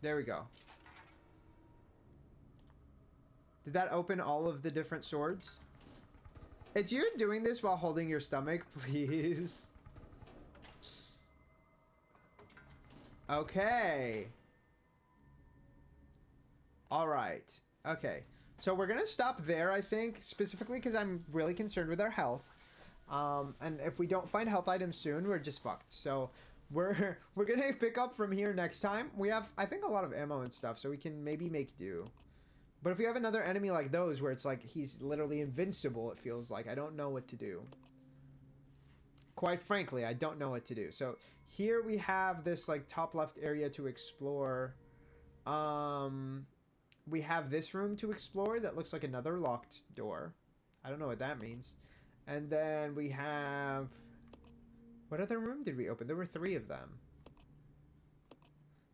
There we go. Did that open all of the different swords? It's you doing this while holding your stomach, please. Okay. All right. Okay. So we're going to stop there, I think, specifically because I'm really concerned with our health. And if we don't find health items soon, we're just fucked. So we're going to pick up from here next time. We have, I think, a lot of ammo and stuff, so we can maybe make do. But if you have another enemy like those where it's like he's literally invincible, it feels like I don't know what to do. Quite frankly, I don't know what to do. So here we have this like top left area to explore. We have this room to explore that looks like another locked door. I don't know what that means. And then we have... What other room did we open? There were 3 of them.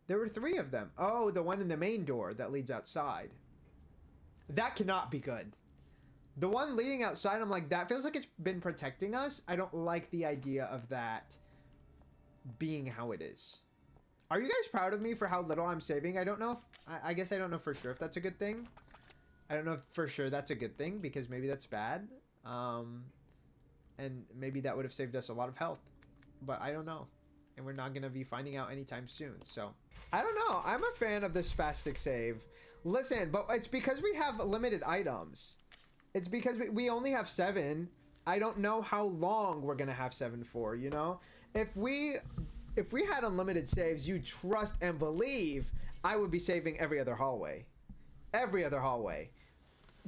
There were 3 of them. Oh, the one in the main door that leads outside. That cannot be good. The one leading outside, I'm like, that feels like it's been protecting us. I don't like the idea of that being how it is. Are you guys proud of me for how little I'm saving? I don't know if... I guess I don't know for sure if that's a good thing. I don't know if for sure that's a good thing, because maybe that's bad. And maybe that would have saved us a lot of health. But I don't know. And we're not going to be finding out anytime soon. So, I don't know. I'm a fan of this spastic save. Listen, but it's because we have limited items. It's because we only have 7. I don't know how long we're going to have 7 for, you know? If we had unlimited saves, you trust and believe I would be saving every other hallway. Every other hallway.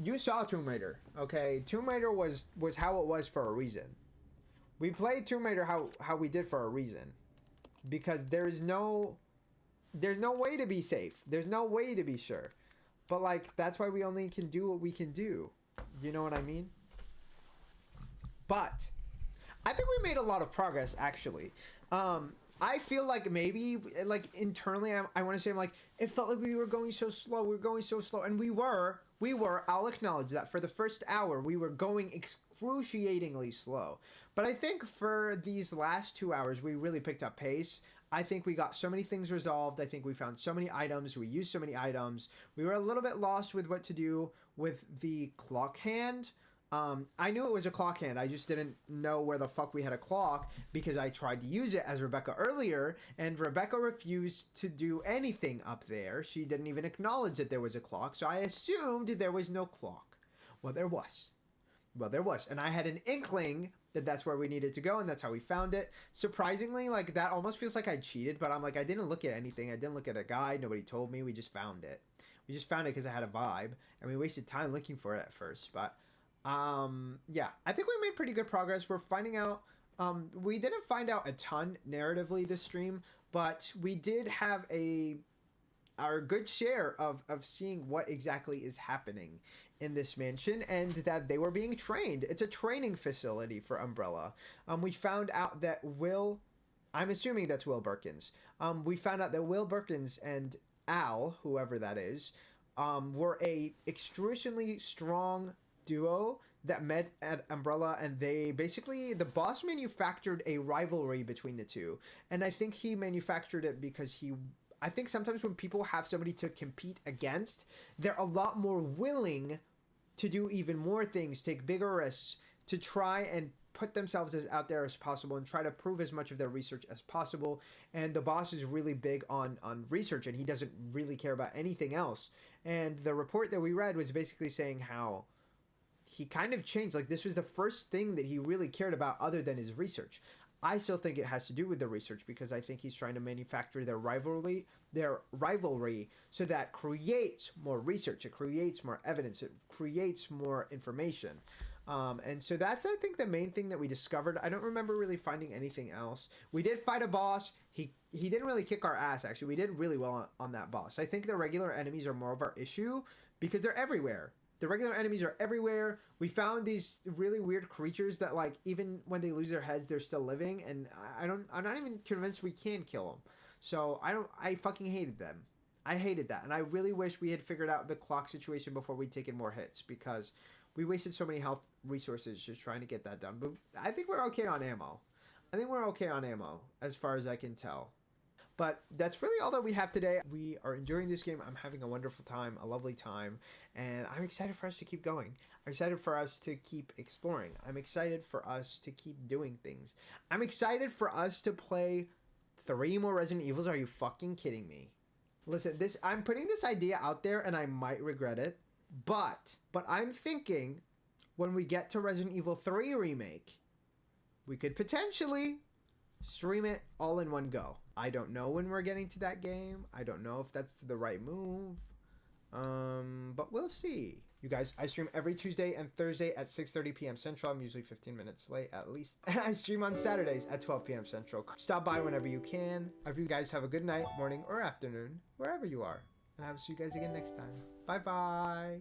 You saw Tomb Raider, okay? Tomb Raider was how it was for a reason. We played Tomb Raider how we did for a reason. Because there's no way to be safe. There's no way to be sure. But like, that's why we only can do what we can do. You know what I mean? But I think we made a lot of progress, actually. I feel like maybe, like, internally, I want to say, I'm like, it felt like we were going so slow. We were going so slow. And we were, I'll acknowledge that. For the first hour, we were going excruciatingly slow. But I think for these last 2 hours, we really picked up pace. I think we got so many things resolved. I think we found so many items. We used so many items. We were a little bit lost with what to do with the clock hand. I knew it was a clock hand. I just didn't know where the fuck we had a clock because I tried to use it as Rebecca earlier, and Rebecca refused to do anything up there. She didn't even acknowledge that there was a clock, so I assumed there was no clock. Well, there was. And I had an inkling that that's where we needed to go, and that's how we found it. Surprisingly, like, that almost feels like I cheated, but I'm like, I didn't look at anything. I didn't look at a guide. Nobody told me. We just found it. We just found it because I had a vibe, and we wasted time looking for it at first, but... yeah, I think we made pretty good progress. We're finding out, we didn't find out a ton narratively this stream, but we did have our good share of seeing what exactly is happening in this mansion, and that they were being trained. It's a training facility for Umbrella. We found out that I'm assuming that's Will Birkins. We found out that Will Birkins and Al, whoever that is, were a extremely strong duo that met at Umbrella, and they basically, the boss manufactured a rivalry between the two, and I think he manufactured it because I think sometimes when people have somebody to compete against, they're a lot more willing to do even more things, take bigger risks, to try and put themselves as out there as possible and try to prove as much of their research as possible. And the boss is really big on research, and he doesn't really care about anything else. And the report that we read was basically saying how he kind of changed. Like, this was the first thing that he really cared about other than his research. I still think it has to do with the research, because I think he's trying to manufacture their rivalry so that creates more research, it creates more evidence, it creates more information. And so that's, I think, the main thing that we discovered. I don't remember really finding anything else. We did fight a boss. He didn't really kick our ass, actually. We did really well on that boss. I think the regular enemies are more of our issue because they're everywhere. The regular enemies are everywhere. We found these really weird creatures that, like, even when they lose their heads, they're still living. And I'm not even convinced we can kill them. So I fucking hated them. I hated that. And I really wish we had figured out the clock situation before we'd taken more hits, because we wasted so many health resources just trying to get that done. But I think we're okay on ammo. As far as I can tell. But that's really all that we have today. We are enjoying this game. I'm having a wonderful time, a lovely time, and I'm excited for us to keep going. I'm excited for us to keep exploring. I'm excited for us to keep doing things. I'm excited for us to play 3 more Resident Evils. Are you fucking kidding me? Listen, I'm putting this idea out there, and I might regret it, but I'm thinking when we get to Resident Evil 3 Remake, we could potentially stream it all in one go. I don't know when we're getting to that game. I don't know if that's the right move. But we'll see. You guys, I stream every Tuesday and Thursday at 6:30 p.m. Central. I'm usually 15 minutes late at least. And I stream on Saturdays at 12 p.m. Central. Stop by whenever you can. I hope you guys have a good night, morning, or afternoon, wherever you are. And I will see you guys again next time. Bye-bye.